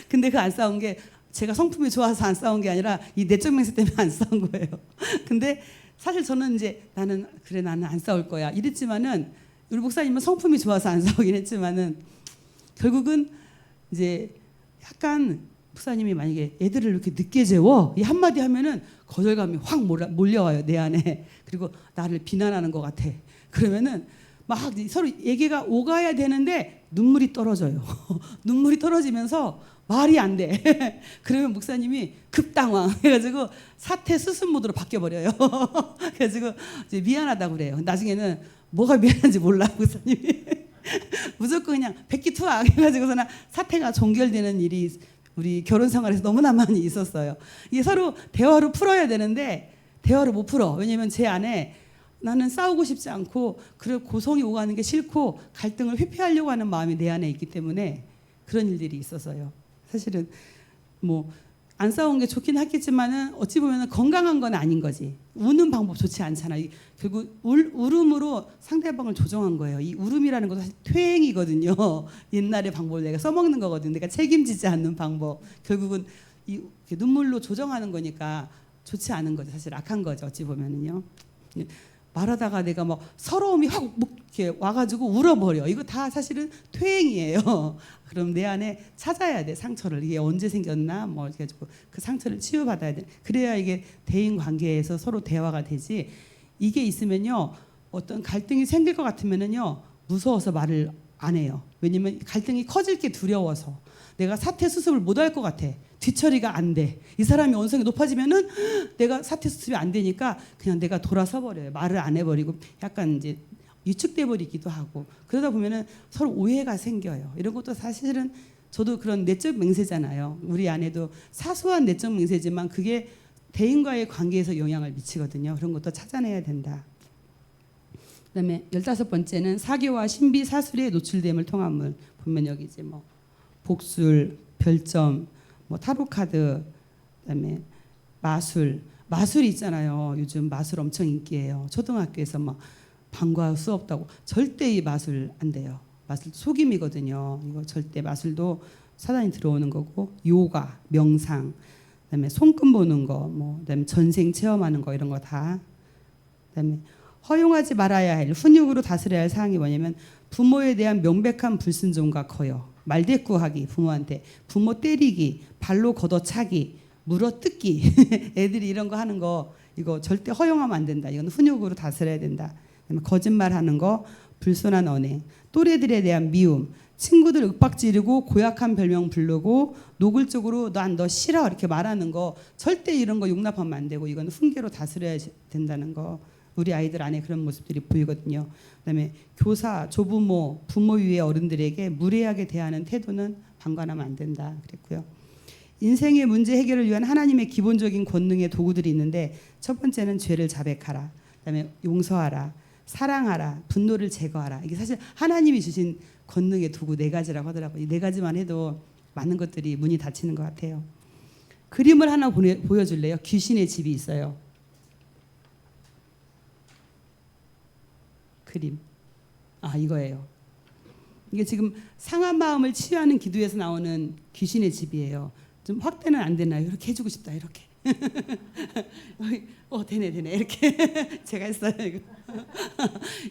근데 그 안 싸운 게 제가 성품이 좋아서 안 싸운 게 아니라 이 내적 맹세 때문에 안 싸운 거예요. 근데 사실 저는 이제 나는 안 싸울 거야. 이랬지만은 우리 목사님은 성품이 좋아서 안 싸우긴 했지만은 결국은 이제 약간 목사님이 만약에 애들을 이렇게 늦게 재워 이 한마디 하면은 거절감이 확 몰려와요 내 안에. 그리고 나를 비난하는 것 같아. 그러면은 막 서로 얘기가 오가야 되는데 눈물이 떨어져요. 눈물이 떨어지면서 말이 안 돼. 그러면 목사님이 급당황 해가지고 사태 수습 모드로 바뀌어버려요. 그래가지고 이제 미안하다고 그래요. 나중에는 뭐가 미안한지 몰라 목사님이. 무조건 그냥 백기투항 해가지고서는 사태가 종결되는 일이 우리 결혼 생활에서 너무나 많이 있었어요. 이게 서로 대화로 풀어야 되는데 대화를 못 풀어. 왜냐면 제 안에 나는 싸우고 싶지 않고 그리고 고성이 오가는 게 싫고 갈등을 회피하려고 하는 마음이 내 안에 있기 때문에 그런 일들이 있었어요. 사실은 뭐 안 싸운 게 좋긴 하겠지만은 어찌 보면 건강한 건 아닌 거지. 우는 방법 좋지 않잖아. 결국 울음으로 상대방을 조정한 거예요. 이 울음이라는 것도 사실 퇴행이거든요. 옛날의 방법을 내가 써먹는 거거든. 내가 책임지지 않는 방법. 결국은 이 눈물로 조정하는 거니까 좋지 않은 거죠. 사실 악한 거죠. 어찌 보면은요. 말하다가 내가 막 서러움이 확 이렇게 와가지고 울어버려. 이거 다 사실은 퇴행이에요. 그럼 내 안에 찾아야 돼. 상처를. 이게 언제 생겼나 뭐 이렇게 해가지고 그 상처를 치유받아야 돼. 그래야 이게 대인 관계에서 서로 대화가 되지. 이게 있으면요 어떤 갈등이 생길 것 같으면은요 무서워서 말을 안 해요. 왜냐면 갈등이 커질 게 두려워서. 내가 사태 수습을 못 할 것 같아. 뒤처리가 안 돼. 이 사람이 언성이 높아지면은 내가 사태 수습이 안 되니까 그냥 내가 돌아서 버려요. 말을 안 해버리고 약간 이제 위축돼 버리기도 하고 그러다 보면은 서로 오해가 생겨요. 이런 것도 사실은 저도 그런 내적 맹세잖아요. 우리 안에도 사소한 내적 맹세지만 그게 대인과의 관계에서 영향을 미치거든요. 그런 것도 찾아내야 된다. 그다음에 15번째는 사기와 신비 사술에 노출됨을 통한 문. 보면 여기 이제 뭐 복술, 별점, 뭐 타로 카드, 그다음에 마술 있잖아요. 요즘 마술 엄청 인기예요. 초등학교에서 막 방과 후 없다고 절대 이 마술 안 돼요. 마술 속임이거든요. 이거 절대 마술도 사단이 들어오는 거고 요가, 명상, 그다음에 손금 보는 거, 뭐 그다음에 전생 체험하는 거 이런 거 다. 그다음에 허용하지 말아야 할 훈육으로 다스려야 할 사항이 뭐냐면 부모에 대한 명백한 불순종과 거역, 말대꾸하기 부모한테, 부모 때리기, 발로 걷어차기, 물어뜯기 애들이 이런 거 하는 거 이거 절대 허용하면 안 된다. 이건 훈육으로 다스려야 된다. 그다음에 거짓말하는 거, 불손한 언행, 또래들에 대한 미움, 친구들 윽박지르고 고약한 별명 부르고 노골적으로 난 너 싫어 이렇게 말하는 거 절대 이런 거 용납하면 안 되고 이건 훈계로 다스려야 된다는 거 우리 아이들 안에 그런 모습들이 보이거든요. 그다음에 교사, 조부모, 부모 위의 어른들에게 무례하게 대하는 태도는 방관하면 안 된다 그랬고요. 인생의 문제 해결을 위한 하나님의 기본적인 권능의 도구들이 있는데 첫 번째는 죄를 자백하라. 그다음에 용서하라. 사랑하라. 분노를 제거하라. 이게 사실 하나님이 주신 권능의 도구 4가지라고 하더라고요. 이 4가지만 해도 많은 것들이 문이 닫히는 것 같아요. 그림을 하나 보여줄래요? 귀신의 집이 있어요. 그림. 아 이거예요. 이게 지금 상한 마음을 치유하는 기도에서 나오는 귀신의 집이에요. 좀 확대는 안 되나요? 이렇게 해주고 싶다 이렇게. 되네 이렇게 제가 했어요 이거.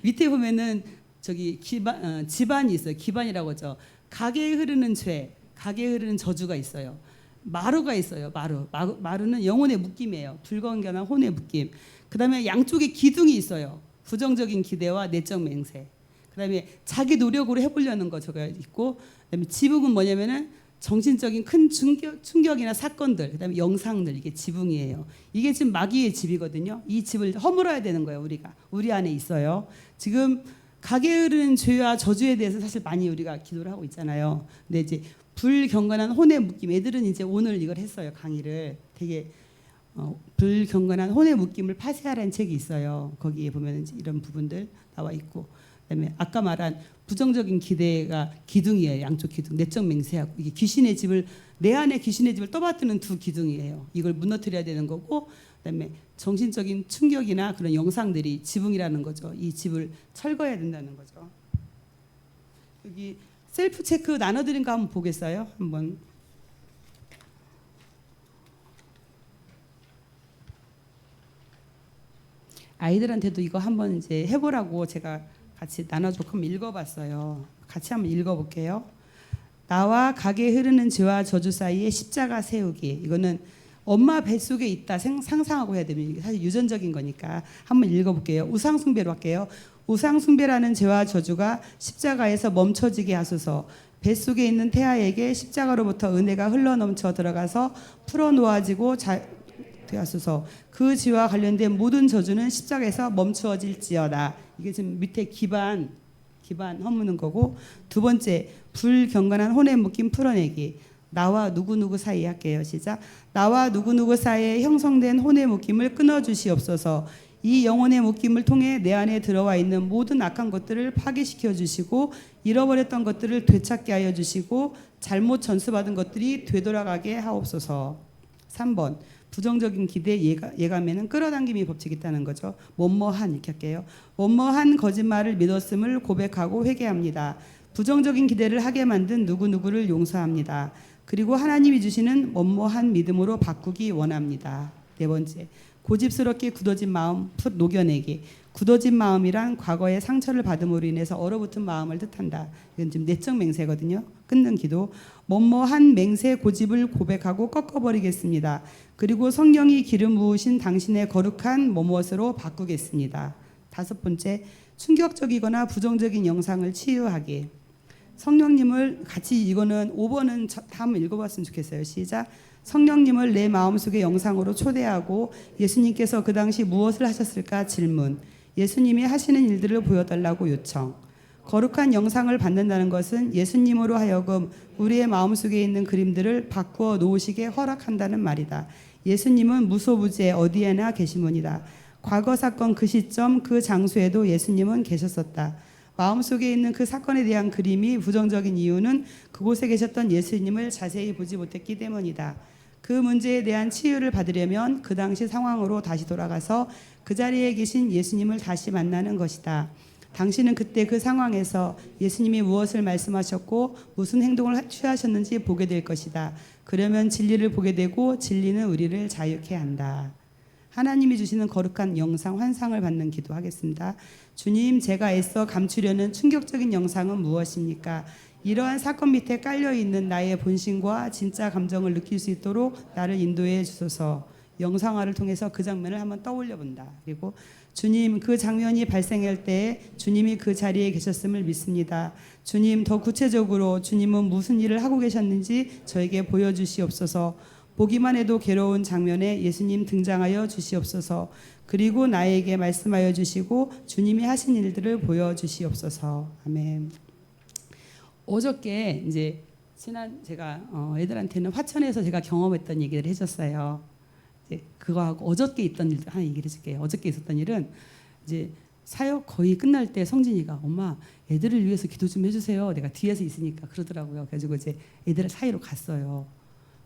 밑에 보면은 저기 집안이 있어요. 기반이라고 하죠. 가게에 흐르는 죄, 가게에 흐르는 저주가 있어요. 마루가 있어요. 마루는 영혼의 묶임이에요. 불건전한 혼의 묶임. 그다음에 양쪽에 기둥이 있어요. 부정적인 기대와 내적 맹세. 그다음에 자기 노력으로 해보려는 거 저가 있고, 그다음에 지붕은 뭐냐면은 정신적인 큰 충격이나 사건들, 그다음에 영상들 이게 지붕이에요. 이게 지금 마귀의 집이거든요. 이 집을 허물어야 되는 거예요. 우리 안에 있어요. 지금 가게에 흐르는 죄와 저주에 대해서 사실 많이 우리가 기도를 하고 있잖아요. 근데 이제 불경건한 혼의 묶임, 애들은 이제 오늘 이걸 했어요. 강의를 되게 불경건한 혼의 묶임을 파쇄하라는 책이 있어요. 거기에 보면 이제 이런 부분들 나와 있고, 그다음에 아까 말한 부정적인 기대가 기둥이에요. 양쪽 기둥, 내적 맹세하고 이게 귀신의 집을 내 안에 귀신의 집을 떠받드는 두 기둥이에요. 이걸 무너뜨려야 되는 거고, 그다음에 정신적인 충격이나 그런 영상들이 지붕이라는 거죠. 이 집을 철거해야 된다는 거죠. 여기 셀프 체크 나눠드린 거 한번 보겠어요? 한번. 아이들한테도 이거 한번 이제 해보라고 제가 같이 나눠줬고 한번 읽어봤어요. 같이 한번 읽어볼게요. 나와 가게에 흐르는 죄와 저주 사이에 십자가 세우기. 이거는 엄마 뱃속에 있다 상상하고 해야 됩니다. 이게 사실 유전적인 거니까 한번 읽어볼게요. 우상숭배로 할게요. 우상숭배라는 죄와 저주가 십자가에서 멈춰지게 하소서. 뱃속에 있는 태아에게 십자가로부터 은혜가 흘러넘쳐 들어가서 풀어놓아지고 되었소서. 그 죄와 관련된 모든 저주는 십자가에서 멈추어질지어다. 이게 지금 밑에 기반 허무는 거고, 두 번째 불경건한 혼의 묶임 풀어내기. 나와 누구누구 사이에 할게요. 시작. 나와 누구누구 사이에 형성된 혼의 묶임을 끊어주시옵소서. 이 영혼의 묶임을 통해 내 안에 들어와 있는 모든 악한 것들을 파괴시켜 주시고 잃어버렸던 것들을 되찾게 하여 주시고 잘못 전수받은 것들이 되돌아가게 하옵소서. 3번 부정적인 기대 예감에는 끌어당김이 법칙이 있다는 거죠. 뭐뭐한 이렇게 할게요. 뭐뭐한 거짓말을 믿었음을 고백하고 회개합니다. 부정적인 기대를 하게 만든 누구누구를 용서합니다. 그리고 하나님이 주시는 뭐뭐한 믿음으로 바꾸기 원합니다. 4번째, 고집스럽게 굳어진 마음 녹여내기. 굳어진 마음이란 과거의 상처를 받음으로 인해서 얼어붙은 마음을 뜻한다. 이건 지금 내적 맹세거든요. 끊는 기도. 뭐뭐한 맹세 고집을 고백하고 꺾어버리겠습니다. 그리고 성령이 기름 부으신 당신의 거룩한 뭐뭇으로 바꾸겠습니다. 5번째, 충격적이거나 부정적인 영상을 치유하기. 성령님을 같이 이거는 5번은 다 한번 읽어봤으면 좋겠어요. 시작. 성령님을 내 마음속의 영상으로 초대하고 예수님께서 그 당시 무엇을 하셨을까 질문. 예수님이 하시는 일들을 보여달라고 요청. 거룩한 영상을 받는다는 것은 예수님으로 하여금 우리의 마음속에 있는 그림들을 바꾸어 놓으시게 허락한다는 말이다. 예수님은 무소부재 어디에나 계시문이다. 과거 사건 그 시점 그 장소에도 예수님은 계셨었다. 마음속에 있는 그 사건에 대한 그림이 부정적인 이유는 그곳에 계셨던 예수님을 자세히 보지 못했기 때문이다. 그 문제에 대한 치유를 받으려면 그 당시 상황으로 다시 돌아가서 그 자리에 계신 예수님을 다시 만나는 것이다. 당신은 그때 그 상황에서 예수님이 무엇을 말씀하셨고 무슨 행동을 취하셨는지 보게 될 것이다. 그러면 진리를 보게 되고 진리는 우리를 자유케 한다. 하나님이 주시는 거룩한 영상 환상을 받는 기도하겠습니다. 주님, 제가 애써 감추려는 충격적인 영상은 무엇입니까? 이러한 사건 밑에 깔려 있는 나의 본심과 진짜 감정을 느낄 수 있도록 나를 인도해 주소서. 영상화를 통해서 그 장면을 한번 떠올려 본다. 그리고 주님, 그 장면이 발생할 때 주님이 그 자리에 계셨음을 믿습니다. 주님, 더 구체적으로 주님은 무슨 일을 하고 계셨는지 저에게 보여주시옵소서. 보기만 해도 괴로운 장면에 예수님 등장하여 주시옵소서. 그리고 나에게 말씀하여 주시고 주님이 하신 일들을 보여주시옵소서. 아멘. 어저께 이제 지난 제가 애들한테는 화천에서 제가 경험했던 얘기를 해줬어요. 이제 그거하고 어저께 있던 일 하나 얘기를 해줄게요. 어저께 있었던 일은 이제 사역 거의 끝날 때 성진이가 엄마 애들을 위해서 기도 좀 해주세요. 내가 뒤에서 있으니까 그러더라고요. 그래가지고 이제 애들 사이로 갔어요.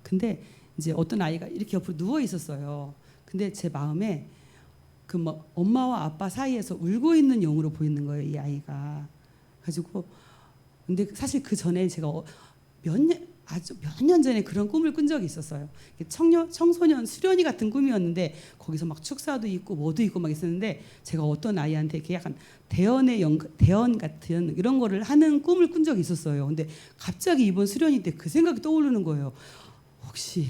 근데 이제 어떤 아이가 이렇게 옆으로 누워 있었어요. 근데 제 마음에 그 뭐 엄마와 아빠 사이에서 울고 있는 영으로 보이는 거예요, 이 아이가. 가지고 근데 사실 그 전에 제가 아주 몇 년 전에 그런 꿈을 꾼 적이 있었어요. 청소년 수련이 같은 꿈이었는데 거기서 막 축사도 있고 뭐도 있고 막 있었는데 제가 어떤 아이한테 이렇게 약간 대언 같은 이런 거를 하는 꿈을 꾼 적이 있었어요. 근데 갑자기 이번 수련이 때 그 생각이 떠오르는 거예요. 혹시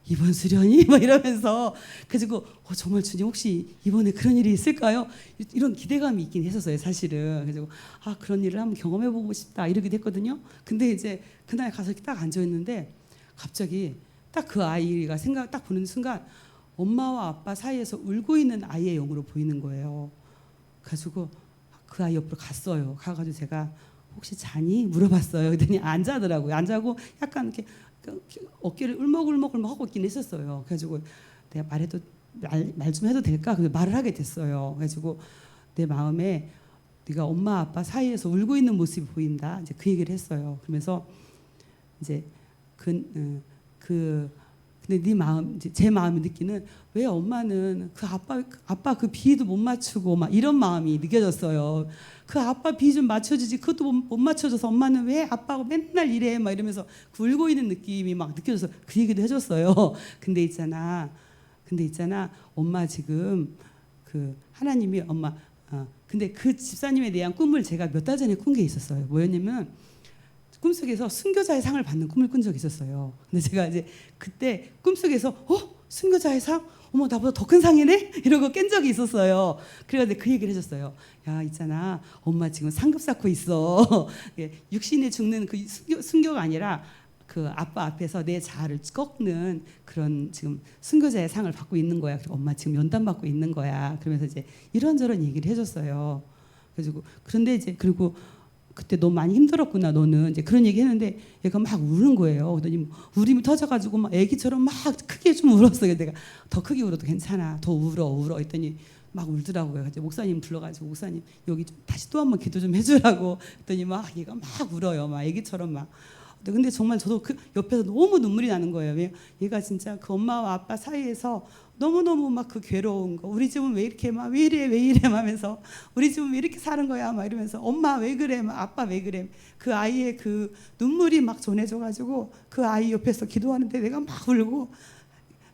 이번 수련이? 막 이러면서 그래가지고 정말 주님 혹시 이번에 그런 일이 있을까요? 이런 기대감이 있긴 했었어요, 사실은. 그래서 그런 일을 한번 경험해보고 싶다 이러기도 했거든요. 근데 이제 그날 가서 딱 앉아있는데 갑자기 딱 그 아이가 딱 보는 순간 엄마와 아빠 사이에서 울고 있는 아이의 영으로 보이는 거예요. 그래가지고 그 아이 옆으로 갔어요. 가가지고 제가 혹시 자니? 물어봤어요. 그랬더니 안 자더라고요. 안 자고 약간 이렇게 어깨를 울먹울먹 하고 있긴 했었어요. 그래가지고 내가 말해도 말 좀 해도 될까? 그래서 말을 하게 됐어요. 그래가지고 내 마음에 네가 엄마 아빠 사이에서 울고 있는 모습이 보인다. 이제 그 얘기를 했어요. 그러면서 이제 근데 네 마음, 이제 제 마음이 느끼는 왜 엄마는 그 아빠 그 비도 못 맞추고 막 이런 마음이 느껴졌어요. 그 아빠 비 좀 맞춰주지 그것도 못 맞춰줘서 엄마는 왜 아빠하고 맨날 이래 막 이러면서 울고 있는 느낌이 막 느껴져서 그 얘기도 해줬어요. 근데 있잖아 엄마 지금 그 하나님이 엄마 근데 그 집사님에 대한 꿈을 제가 몇 달 전에 꾼 게 있었어요. 뭐였냐면 꿈속에서 순교자의 상을 받는 꿈을 꾼 적이 있었어요. 근데 제가 이제 그때 꿈속에서 순교자의 상? 어머 나보다 더 큰 상이네? 이러고 깬 적이 있었어요. 그래가지고 그 얘기를 해줬어요. 야 있잖아 엄마 지금 상급 쌓고 있어. 육신에 죽는 그 순교가 아니라 그 아빠 앞에서 내 자아를 꺾는 그런 지금 순교자의 상을 받고 있는 거야. 그리고 엄마 지금 연단 받고 있는 거야. 그러면서 이제 이런저런 얘기를 해줬어요. 그래가지고 그런데 이제 그리고 그때 너무 많이 힘들었구나 너는 이제 그런 얘기 했는데 얘가 막 우는 거예요. 그러더니 울음이 터져가지고 막 애기처럼 막 크게 좀 울었어요. 내가 더 크게 울어도 괜찮아. 더 울어 했더니 막 울더라고요. 그래서 목사님 불러가지고 목사님 여기 좀 다시 또 한번 기도 좀 해주라고 했더니 막 얘가 막 울어요. 막 애기처럼 막. 근데 정말 저도 그 옆에서 너무 눈물이 나는 거예요. 얘가 진짜 그 엄마와 아빠 사이에서 너무너무 막 그 괴로운 거 우리 집은 왜 이렇게 막 왜 이래 하면서 우리 집은 왜 이렇게 사는 거야 막 이러면서 엄마 왜 그래 막 아빠 왜 그래 그 아이의 그 눈물이 막 전해져가지고 그 아이 옆에서 기도하는데 내가 막 울고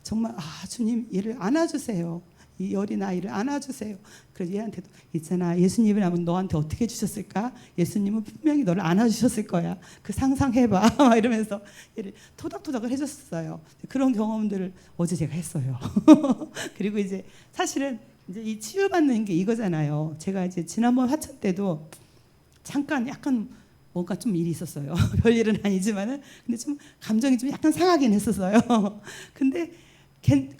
정말 주님 얘를 안아주세요. 이 어린 아이를 안아주세요. 그래서 얘한테도 있잖아 예수님을 하면 너한테 어떻게 주셨을까? 예수님은 분명히 너를 안아주셨을 거야. 그 상상해봐 막 이러면서 얘를 토닥토닥을 해줬어요. 그런 경험들을 어제 제가 했어요. 그리고 이제 사실은 이제 이 치유받는 게 이거잖아요. 제가 이제 지난번 화천 때도 잠깐 약간 뭔가 좀 일이 있었어요. 별일은 아니지만은 근데 좀 감정이 좀 약간 상하긴 했었어요. 근데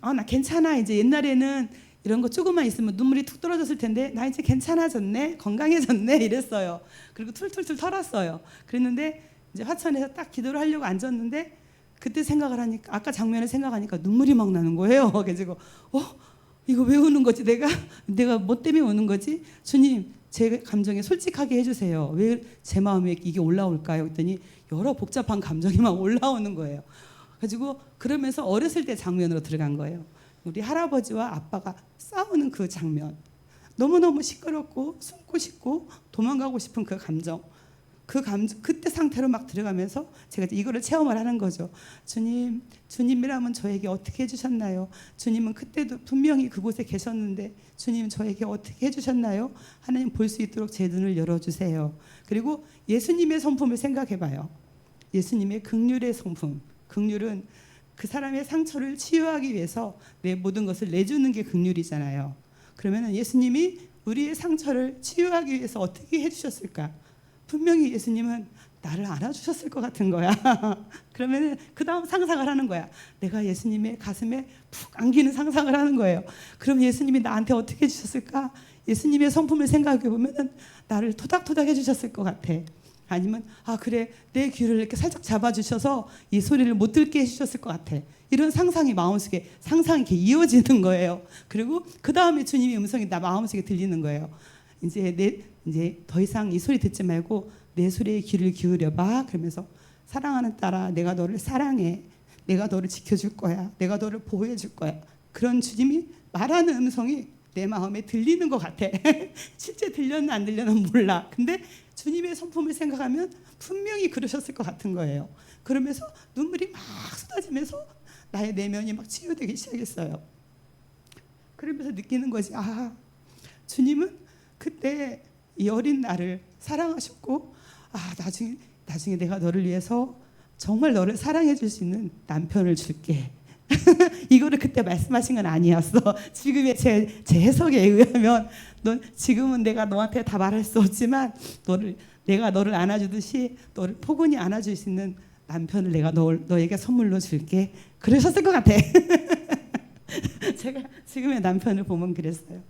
나 괜찮아. 이제 옛날에는 이런 거 조금만 있으면 눈물이 툭 떨어졌을 텐데 나 이제 괜찮아졌네, 건강해졌네 이랬어요. 그리고 툴툴툴 털었어요. 그랬는데 이제 화천에서 딱 기도를 하려고 앉았는데 그때 생각을 하니까 아까 장면을 생각하니까 눈물이 막 나는 거예요. 그래서 이거 왜 우는 거지? 내가 뭐 때문에 우는 거지? 주님 제 감정에 솔직하게 해주세요. 왜 제 마음에 이게 올라올까요? 했더니 여러 복잡한 감정이 막 올라오는 거예요. 가지고 그러면서 어렸을 때 장면으로 들어간 거예요. 우리 할아버지와 아빠가 싸우는 그 장면. 너무너무 시끄럽고 숨고 싶고 도망가고 싶은 그 감정. 그때 상태로 막 들어가면서 제가 이거를 체험을 하는 거죠. 주님이라면 저에게 어떻게 해주셨나요? 주님은 그때도 분명히 그곳에 계셨는데 주님 저에게 어떻게 해주셨나요? 하나님 볼 수 있도록 제 눈을 열어주세요. 그리고 예수님의 성품을 생각해봐요. 예수님의 긍휼의 성품. 긍휼은 그 사람의 상처를 치유하기 위해서 내 모든 것을 내주는 게 긍휼이잖아요. 그러면 예수님이 우리의 상처를 치유하기 위해서 어떻게 해주셨을까? 분명히 예수님은 나를 안아주셨을 것 같은 거야. 그러면 그 다음 상상을 하는 거야. 내가 예수님의 가슴에 푹 안기는 상상을 하는 거예요. 그럼 예수님이 나한테 어떻게 해주셨을까? 예수님의 성품을 생각해 보면 나를 토닥토닥 해주셨을 것 같아. 아니면 그래 내 귀를 이렇게 살짝 잡아주셔서 이 소리를 못 듣게 해주셨을 것 같아. 이런 상상이 마음속에 상상이 이렇게 이어지는 거예요. 그리고 그 다음에 주님의 음성이 나 마음속에 들리는 거예요. 이제 더 이상 이 소리 듣지 말고 내 소리에 귀를 기울여봐. 그러면서 사랑하는 딸아, 내가 너를 사랑해. 내가 너를 지켜줄 거야. 내가 너를 보호해 줄 거야. 그런 주님이 말하는 음성이 내 마음에 들리는 것 같아. 실제 들렸나 안 들렸나 몰라. 근데 주님의 성품을 생각하면 분명히 그러셨을 것 같은 거예요. 그러면서 눈물이 막 쏟아지면서 나의 내면이 막 치유되기 시작했어요. 그러면서 느끼는 거지. 주님은 그때 이 어린 나를 사랑하셨고 나중에 내가 너를 위해서 정말 너를 사랑해 줄 수 있는 남편을 줄게. 이거를 그때 말씀하신 건 아니었어. 지금의 제 해석에 의하면 지금은 내가 너한테 다 말할 수 없지만 내가 너를 안아주듯이 너를 포근히 안아줄 수 있는 남편을 내가 너에게 선물로 줄게. 그러셨을 것 같아. 제가 지금의 남편을 보면 그랬어요.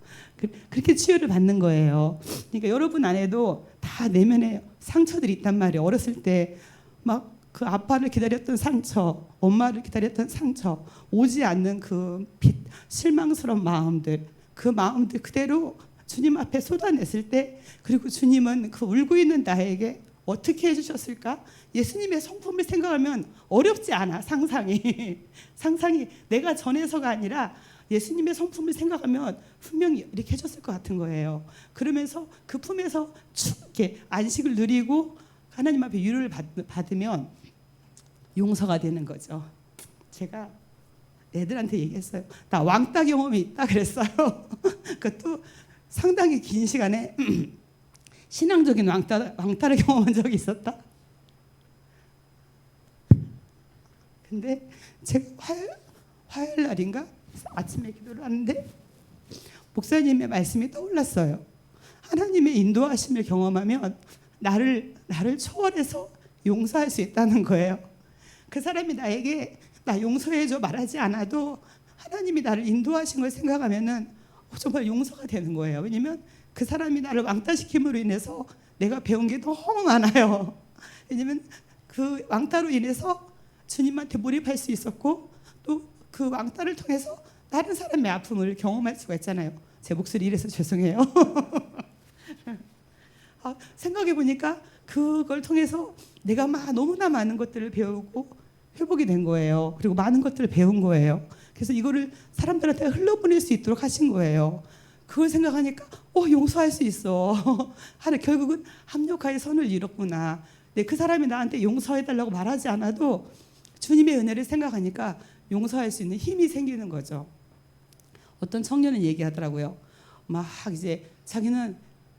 그렇게 치유를 받는 거예요. 그러니까 여러분 안에도 다 내면에 상처들이 있단 말이에요. 어렸을 때 막 그 아빠를 기다렸던 상처, 엄마를 기다렸던 상처, 오지 않는 그 실망스러운 마음들, 그 마음들 그대로 주님 앞에 쏟아냈을 때, 그리고 주님은 그 울고 있는 나에게 어떻게 해주셨을까? 예수님의 성품을 생각하면 어렵지 않아. 상상이 내가 전해서가 아니라 예수님의 성품을 생각하면 분명히 이렇게 해줬을 것 같은 거예요. 그러면서 그 품에서 쭉 이렇게 안식을 누리고 하나님 앞에 위로를 받으면 용서가 되는 거죠. 제가 애들한테 얘기했어요. 나 왕따 경험이 있다 그랬어요. 그것도 상당히 긴 시간에 신앙적인 왕따를 경험한 적이 있었다. 근데 제가 화요일 날인가 아침에 기도를 하는데 목사님의 말씀이 떠올랐어요. 하나님의 인도하심을 경험하면 나를 초월해서 용서할 수 있다는 거예요. 그 사람이 나에게 나 용서해줘 말하지 않아도 하나님이 나를 인도하신 걸 생각하면은 정말 용서가 되는 거예요. 왜냐면 그 사람이 나를 왕따시킴으로 인해서 내가 배운 게 너무 많아요. 왜냐면 그 왕따로 인해서 주님한테 몰입할 수 있었고 또 그 왕따를 통해서 다른 사람의 아픔을 경험할 수가 있잖아요. 제 목소리 이래서 죄송해요. 생각해 보니까 그걸 통해서 내가 너무나 많은 것들을 배우고 회복이 된 거예요. 그리고 많은 것들을 배운 거예요. 그래서 이거를 사람들한테 흘러보낼 수 있도록 하신 거예요. 그걸 생각하니까 용서할 수 있어. 결국은 합력하여 선을 이뤘구나. 그 사람이 나한테 용서해달라고 말하지 않아도 주님의 은혜를 생각하니까 용서할 수 있는 힘이 생기는 거죠. 어떤 청년은 얘기하더라고요. 막 이제 자기는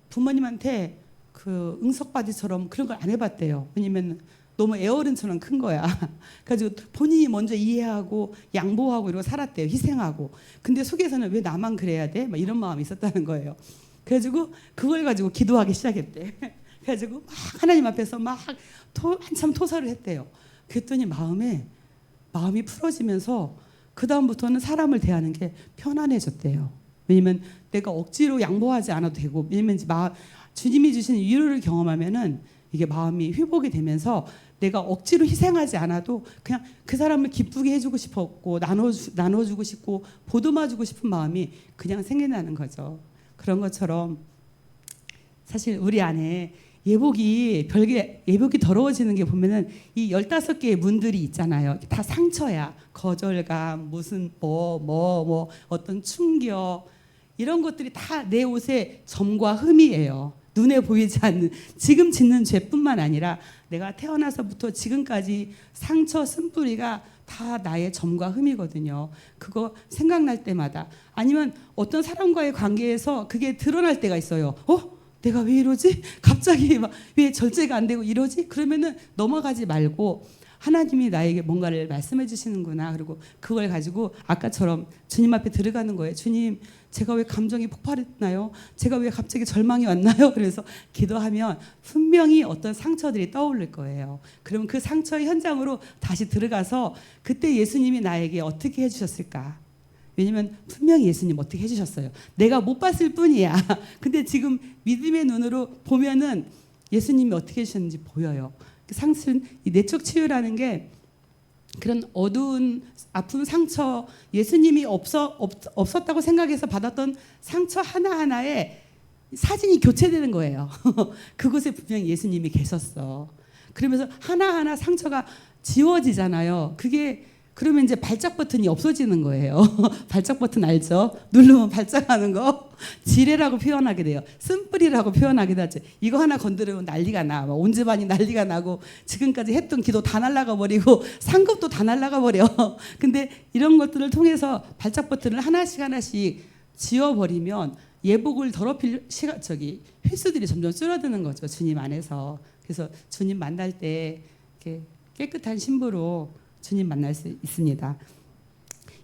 부모님한테 그 응석바지처럼 그런 걸 안 해봤대요. 왜냐면 너무 애어른처럼 큰 거야. 그래가지고 본인이 먼저 이해하고 양보하고 이러고 살았대요. 희생하고. 근데 속에서는 왜 나만 그래야 돼? 막 이런 마음이 있었다는 거예요. 그래가지고 그걸 가지고 기도하기 시작했대. 그래가지고 막 하나님 앞에서 막 한참 토설을 했대요. 그랬더니 마음이 풀어지면서 그 다음부터는 사람을 대하는 게 편안해졌대요. 왜냐면 내가 억지로 양보하지 않아도 되고, 왜냐면 주님이 주신 위로를 경험하면은 이게 마음이 회복이 되면서 내가 억지로 희생하지 않아도 그냥 그 사람을 기쁘게 해주고 싶었고 나눠주고 싶고 보듬어주고 싶은 마음이 그냥 생겨나는 거죠. 그런 것처럼 사실 우리 안에 예복이 더러워지는 게 보면은 이 15개의 문들이 있잖아요. 다 상처야. 거절감, 무슨 어떤 충격, 이런 것들이 다 내 옷의 점과 흠이에요. 눈에 보이지 않는 지금 짓는 죄뿐만 아니라 내가 태어나서부터 지금까지 상처 쓴뿌리가 다 나의 점과 흠이거든요. 그거 생각날 때마다 아니면 어떤 사람과의 관계에서 그게 드러날 때가 있어요. 내가 왜 이러지? 갑자기 막 왜 절제가 안 되고 이러지? 그러면은 넘어가지 말고 하나님이 나에게 뭔가를 말씀해 주시는구나. 그리고 그걸 가지고 아까처럼 주님 앞에 들어가는 거예요. 주님, 제가 왜 감정이 폭발했나요? 제가 왜 갑자기 절망이 왔나요? 그래서 기도하면 분명히 어떤 상처들이 떠오를 거예요. 그러면 그 상처의 현장으로 다시 들어가서 그때 예수님이 나에게 어떻게 해주셨을까? 왜냐면 분명히 예수님 어떻게 해주셨어요. 내가 못 봤을 뿐이야. 근데 지금 믿음의 눈으로 보면은 예수님이 어떻게 해주셨는지 보여요. 사실은 이 내적 치유라는 게 그런 어두운 아픈 상처, 예수님이 없었다고 생각해서 받았던 상처 하나하나에 사진이 교체되는 거예요. 그곳에 분명히 예수님이 계셨어. 그러면서 하나하나 상처가 지워지잖아요. 그게 그러면 이제 발작 버튼이 없어지는 거예요. 발작 버튼 알죠? 누르면 발작하는 거. 지뢰라고 표현하게 돼요. 쓴뿌리라고 표현하게 되죠. 이거 하나 건드리면 난리가 나. 온 집안이 난리가 나고 지금까지 했던 기도 다 날아가 버리고 상급도 다 날아가 버려. 근데 이런 것들을 통해서 발작 버튼을 하나씩 지워버리면 예복을 더럽힐 횟수들이 점점 줄어드는 거죠. 주님 안에서. 그래서 주님 만날 때 이렇게 깨끗한 신부로 주님 만날 수 있습니다.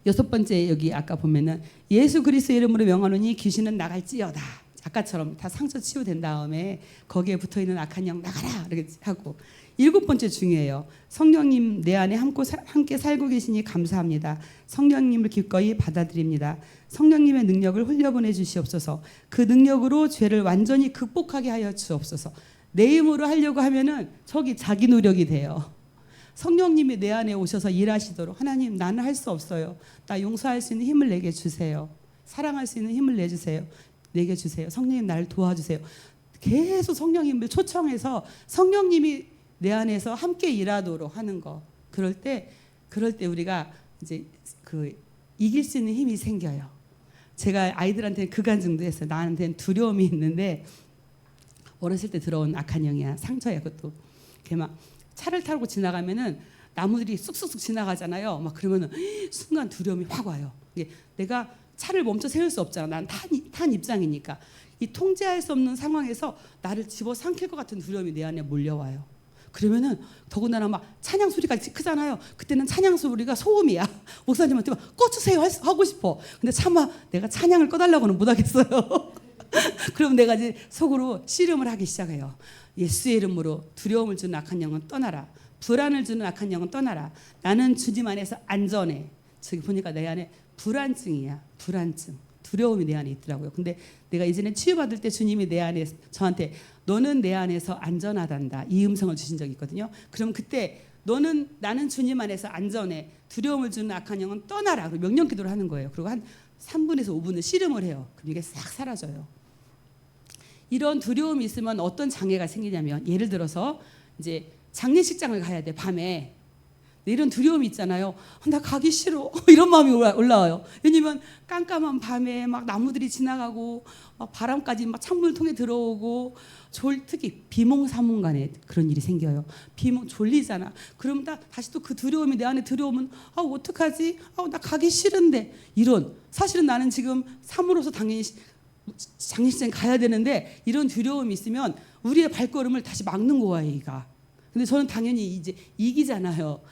6번째 여기 아까 보면은 예수 그리스도의 이름으로 명하노니 귀신은 나갈지어다. 아까처럼 다 상처 치유된 다음에 거기에 붙어있는 악한 영 나가라 이렇게 하고 7번째 중요해요. 성령님 내 안에 함께 살고 계시니 감사합니다. 성령님을 기꺼이 받아들입니다. 성령님의 능력을 흘려보내 주시옵소서. 그 능력으로 죄를 완전히 극복하게 하여 주옵소서. 내 힘으로 하려고 하면은 저기 자기 노력이 돼요. 성령님이 내 안에 오셔서 일하시도록 하나님 나는 할 수 없어요. 나 용서할 수 있는 힘을 내게 주세요. 사랑할 수 있는 힘을 내게 주세요. 성령님 나를 도와주세요. 계속 성령님을 초청해서 성령님이 내 안에서 함께 일하도록 하는 거. 그럴 때 우리가 이제 그 이길 수 있는 힘이 생겨요. 제가 아이들한테는 그간증도 했어요. 나한테는 두려움이 있는데 어렸을 때 들어온 악한 영이야. 상처야 그것도. 이렇게 막 차를 타고 지나가면은 나무들이 쑥쑥쑥 지나가잖아요. 막 그러면은 순간 두려움이 확 와요. 이게 내가 차를 멈춰 세울 수 없잖아. 난 탄 입장이니까. 이 통제할 수 없는 상황에서 나를 집어삼킬 것 같은 두려움이 내 안에 몰려와요. 그러면은 더군다나 막 찬양 소리가 크잖아요. 그때는 찬양 소리가 소음이야. 목사님한테 막 꺼주세요 하고 싶어. 근데 차마 내가 찬양을 꺼달라고는 못하겠어요. 그럼 내가 이제 속으로 씨름을 하기 시작해요. 예수의 이름으로 두려움을 주는 악한 영은 떠나라. 불안을 주는 악한 영은 떠나라. 나는 주님 안에서 안전해. 저기 보니까 내 안에 불안증이야. 불안증. 두려움이 내 안에 있더라고요. 근데 내가 이전에 치유받을 때 주님이 내 안에 저한테 너는 내 안에서 안전하단다. 이 음성을 주신 적이 있거든요. 그럼 그때 나는 주님 안에서 안전해. 두려움을 주는 악한 영은 떠나라. 그리고 명령 기도를 하는 거예요. 그리고 한 3분에서 5분을 씨름을 해요. 그럼 이게 싹 사라져요. 이런 두려움이 있으면 어떤 장애가 생기냐면 예를 들어서 이제 장례식장을 가야 돼 밤에 이런 두려움이 있잖아요. 나 가기 싫어 이런 마음이 올라와요. 왜냐면 깜깜한 밤에 막 나무들이 지나가고 막 바람까지 막 창문을 통해 들어오고 특히 비몽사몽간에 그런 일이 생겨요. 졸리잖아. 그럼 다시 또 그 두려움이 내 안에 들어오면 어떡하지? 나 가기 싫은데 이런 사실은 나는 지금 사모로서 당연히 장례식장 가야 되는데 이런 두려움이 있으면 우리의 발걸음을 다시 막는 거예요, 얘가. 근데 저는 당연히 이제 이기잖아요.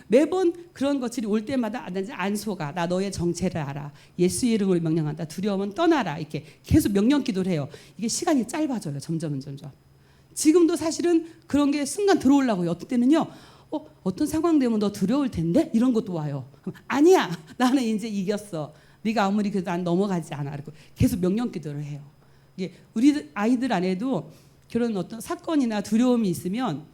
매번 그런 것들이 올 때마다 나 이제 안 속아. 나 너의 정체를 알아. 예수의 이름으로 명령한다. 두려움은 떠나라. 이렇게 계속 명령 기도를 해요. 이게 시간이 짧아져요. 점점. 지금도 사실은 그런 게 순간 들어오려고요. 어떤 때는요. 어떤 상황 되면 너 두려울 텐데? 이런 것도 와요. 아니야. 나는 이제 이겼어. 네가 아무리 그래도 난 넘어가지 않아. 그리고 계속 명령 기도를 해요. 이게 우리 아이들 안에도 그런 어떤 사건이나 두려움이 있으면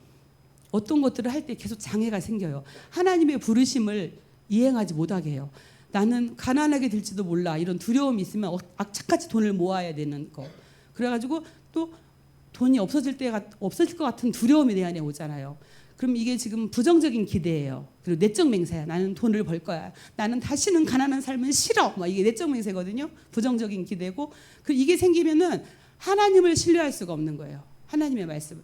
어떤 것들을 할 때 계속 장애가 생겨요. 하나님의 부르심을 이행하지 못하게 해요. 나는 가난하게 될지도 몰라. 이런 두려움이 있으면 악착같이 돈을 모아야 되는 거. 그래가지고 또 돈이 없어질 것 같은 두려움이 내 안에 오잖아요. 그럼 이게 지금 부정적인 기대예요. 그리고 내적 맹세야. 나는 돈을 벌 거야. 나는 다시는 가난한 삶은 싫어. 막 이게 내적 맹세거든요. 부정적인 기대고. 그리고 이게 생기면은 하나님을 신뢰할 수가 없는 거예요. 하나님의 말씀.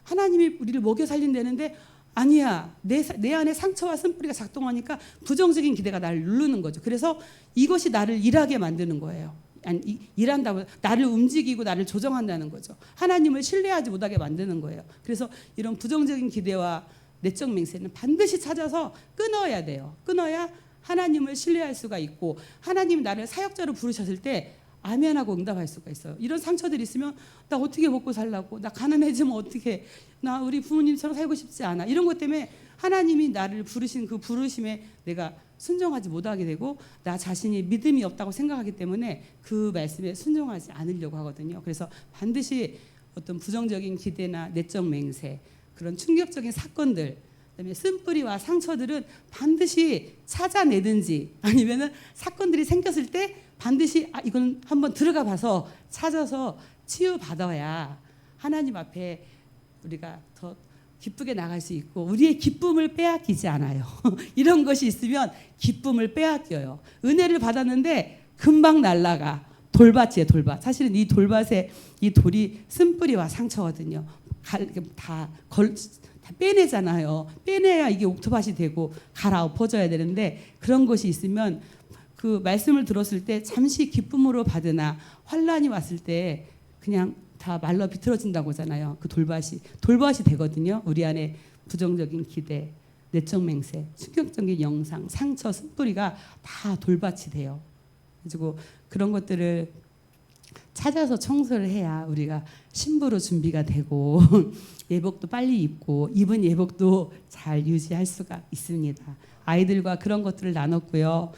하나님이 우리를 먹여 살린다는데 아니야. 내 안에 상처와 쓴뿌리가 작동하니까 부정적인 기대가 나를 누르는 거죠. 그래서 이것이 나를 일하게 만드는 거예요. 아니, 일한다고 나를 움직이고 나를 조정한다는 거죠. 하나님을 신뢰하지 못하게 만드는 거예요. 그래서 이런 부정적인 기대와 내적 맹세는 반드시 찾아서 끊어야 돼요. 끊어야 하나님을 신뢰할 수가 있고 하나님이 나를 사역자로 부르셨을 때 아멘하고 응답할 수가 있어요. 이런 상처들이 있으면 나 어떻게 먹고 살라고, 나 가난해지면 어떻게, 나 우리 부모님처럼 살고 싶지 않아, 이런 것 때문에 하나님이 나를 부르신 그 부르심에 내가 순종하지 못하게 되고 나 자신이 믿음이 없다고 생각하기 때문에 그 말씀에 순종하지 않으려고 하거든요. 그래서 반드시 어떤 부정적인 기대나 내적 맹세, 그런 충격적인 사건들, 그다음에 쓴뿌리와 상처들은 반드시 찾아내든지 아니면은 사건들이 생겼을 때 반드시 이건 한번 들어가 봐서 찾아서 치유받아야 하나님 앞에 우리가 더 기쁘게 나갈 수 있고 우리의 기쁨을 빼앗기지 않아요. 이런 것이 있으면 기쁨을 빼앗겨요. 은혜를 받았는데 금방 날아가. 돌밭이에요, 돌밭. 사실은 이 돌밭에 이 돌이 쓴뿌리와 상처거든요. 다 빼내잖아요. 빼내야 이게 옥토밭이 되고 갈아엎어져야 되는데 그런 것이 있으면 그 말씀을 들었을 때 잠시 기쁨으로 받으나 환란이 왔을 때 그냥 다 말라 비틀어진다고 하잖아요. 그 돌밭이 되거든요. 우리 안에 부정적인 기대, 내적 맹세, 충격적인 영상, 상처, 쓴뿌리가 다 돌밭이 돼요. 그리고 그런 것들을 찾아서 청소를 해야 우리가 신부로 준비가 되고 예복도 빨리 입고 입은 예복도 잘 유지할 수가 있습니다. 아이들과 그런 것들을 나눴고요.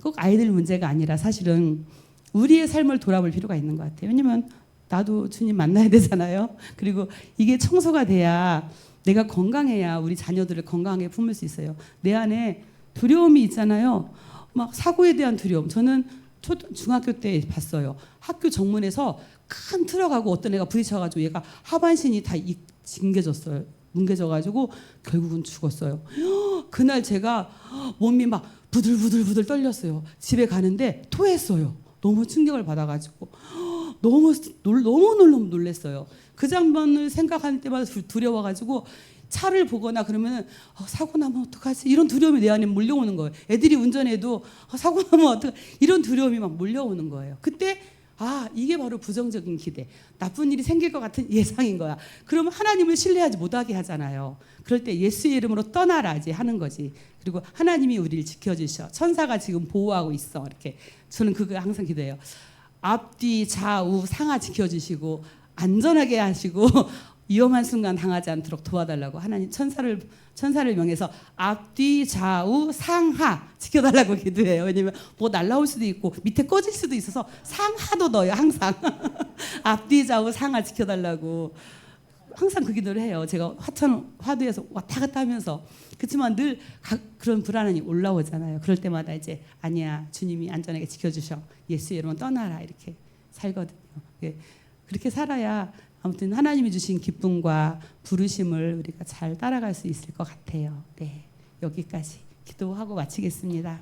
꼭 아이들 문제가 아니라 사실은 우리의 삶을 돌아볼 필요가 있는 것 같아요. 왜냐면 나도 주님 만나야 되잖아요. 그리고 이게 청소가 돼야 내가 건강해야 우리 자녀들을 건강하게 품을 수 있어요. 내 안에 두려움이 있잖아요. 막 사고에 대한 두려움. 저는 중학교 때 봤어요. 학교 정문에서 큰 트럭하고 어떤 애가 부딪혀가지고 얘가 하반신이 다 뭉개졌어요. 뭉개져가지고 결국은 죽었어요. 그날 제가 몸이 막 부들부들 떨렸어요. 집에 가는데 토했어요. 너무 충격을 받아가지고 너무 놀랐어요. 그 장면을 생각할 때마다 두려워가지고 차를 보거나 그러면 사고 나면 어떡하지? 이런 두려움이 내 안에 몰려오는 거예요. 애들이 운전해도 사고 나면 어떡하지? 이런 두려움이 막 몰려오는 거예요. 그때 이게 바로 부정적인 기대. 나쁜 일이 생길 것 같은 예상인 거야. 그러면 하나님을 신뢰하지 못하게 하잖아요. 그럴 때 예수의 이름으로 떠나라 이제 하는 거지. 그리고 하나님이 우리를 지켜주셔. 천사가 지금 보호하고 있어. 이렇게 저는 그거 항상 기도해요. 앞뒤 좌우 상하 지켜주시고 안전하게 하시고 위험한 순간 당하지 않도록 도와달라고 하나님 천사를 명해서 앞뒤 좌우 상하 지켜달라고 기도해요. 왜냐면 뭐 날라올 수도 있고 밑에 꺼질 수도 있어서 상하도 넣어요. 항상 앞뒤 좌우 상하 지켜달라고 항상 그 기도를 해요. 제가 화두에서 왔다 갔다 하면서. 그렇지만 늘 그런 불안함이 올라오잖아요. 그럴 때마다 이제 아니야, 주님이 안전하게 지켜주셔. 예수 이름은 떠나라 이렇게 살거든요. 그렇게 살아야 아무튼 하나님이 주신 기쁨과 부르심을 우리가 잘 따라갈 수 있을 것 같아요. 네, 여기까지 기도하고 마치겠습니다.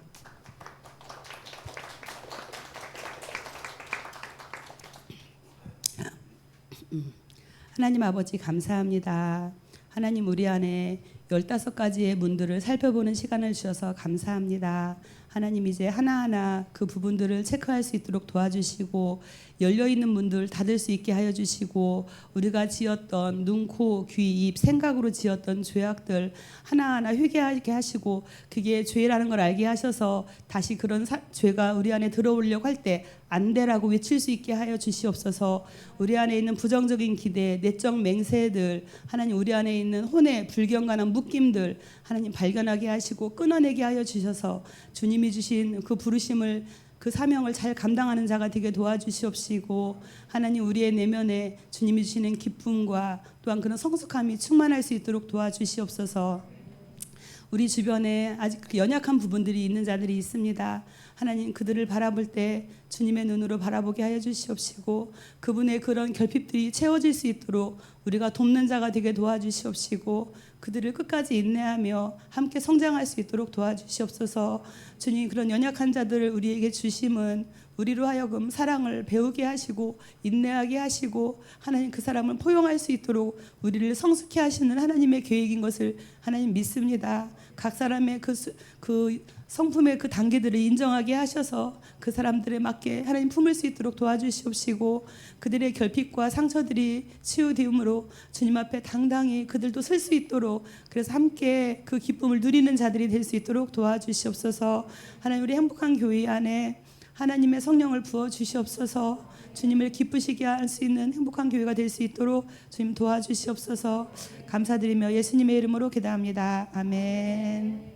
하나님 아버지 감사합니다. 하나님 우리 안에 15가지의 문들을 살펴보는 시간을 주셔서 감사합니다. 하나님 이제 하나하나 그 부분들을 체크할 수 있도록 도와주시고 열려있는 문들 닫을 수 있게 하여 주시고 우리가 지었던 눈, 코, 귀, 입, 생각으로 지었던 죄악들 하나하나 회개하게 하시고 그게 죄라는 걸 알게 하셔서 다시 그런 죄가 우리 안에 들어오려고 할 때 안 되라고 외칠 수 있게 하여 주시옵소서. 우리 안에 있는 부정적인 기대, 내적 맹세들 하나님 우리 안에 있는 혼의 불경건한 묶임들 하나님 발견하게 하시고 끊어내게 하여 주셔서 주님이 주신 그 부르심을 그 사명을 잘 감당하는 자가 되게 도와주시옵시고 하나님 우리의 내면에 주님이 주시는 기쁨과 또한 그런 성숙함이 충만할 수 있도록 도와주시옵소서. 우리 주변에 아직 연약한 부분들이 있는 자들이 있습니다. 하나님 그들을 바라볼 때 주님의 눈으로 바라보게 하여 주시옵시고 그분의 그런 결핍들이 채워질 수 있도록 우리가 돕는 자가 되게 도와주시옵시고 그들을 끝까지 인내하며 함께 성장할 수 있도록 도와주시옵소서. 주님, 그런 연약한 자들을 우리에게 주심은 우리로 하여금 사랑을 배우게 하시고 인내하게 하시고 하나님 그 사람을 포용할 수 있도록 우리를 성숙케 하시는 하나님의 계획인 것을 하나님 믿습니다. 각 사람의 그 성품의 그 단계들을 인정하게 하셔서 그 사람들에 맞게 하나님 품을 수 있도록 도와주시옵시고 그들의 결핍과 상처들이 치유되음으로 주님 앞에 당당히 그들도 설 수 있도록 그래서 함께 그 기쁨을 누리는 자들이 될 수 있도록 도와주시옵소서. 하나님 우리 행복한 교회 안에 하나님의 성령을 부어 주시옵소서. 주님을 기쁘시게 할 수 있는 행복한 교회가 될 수 있도록 주님 도와주시옵소서. 감사드리며 예수님의 이름으로 기도합니다. 아멘.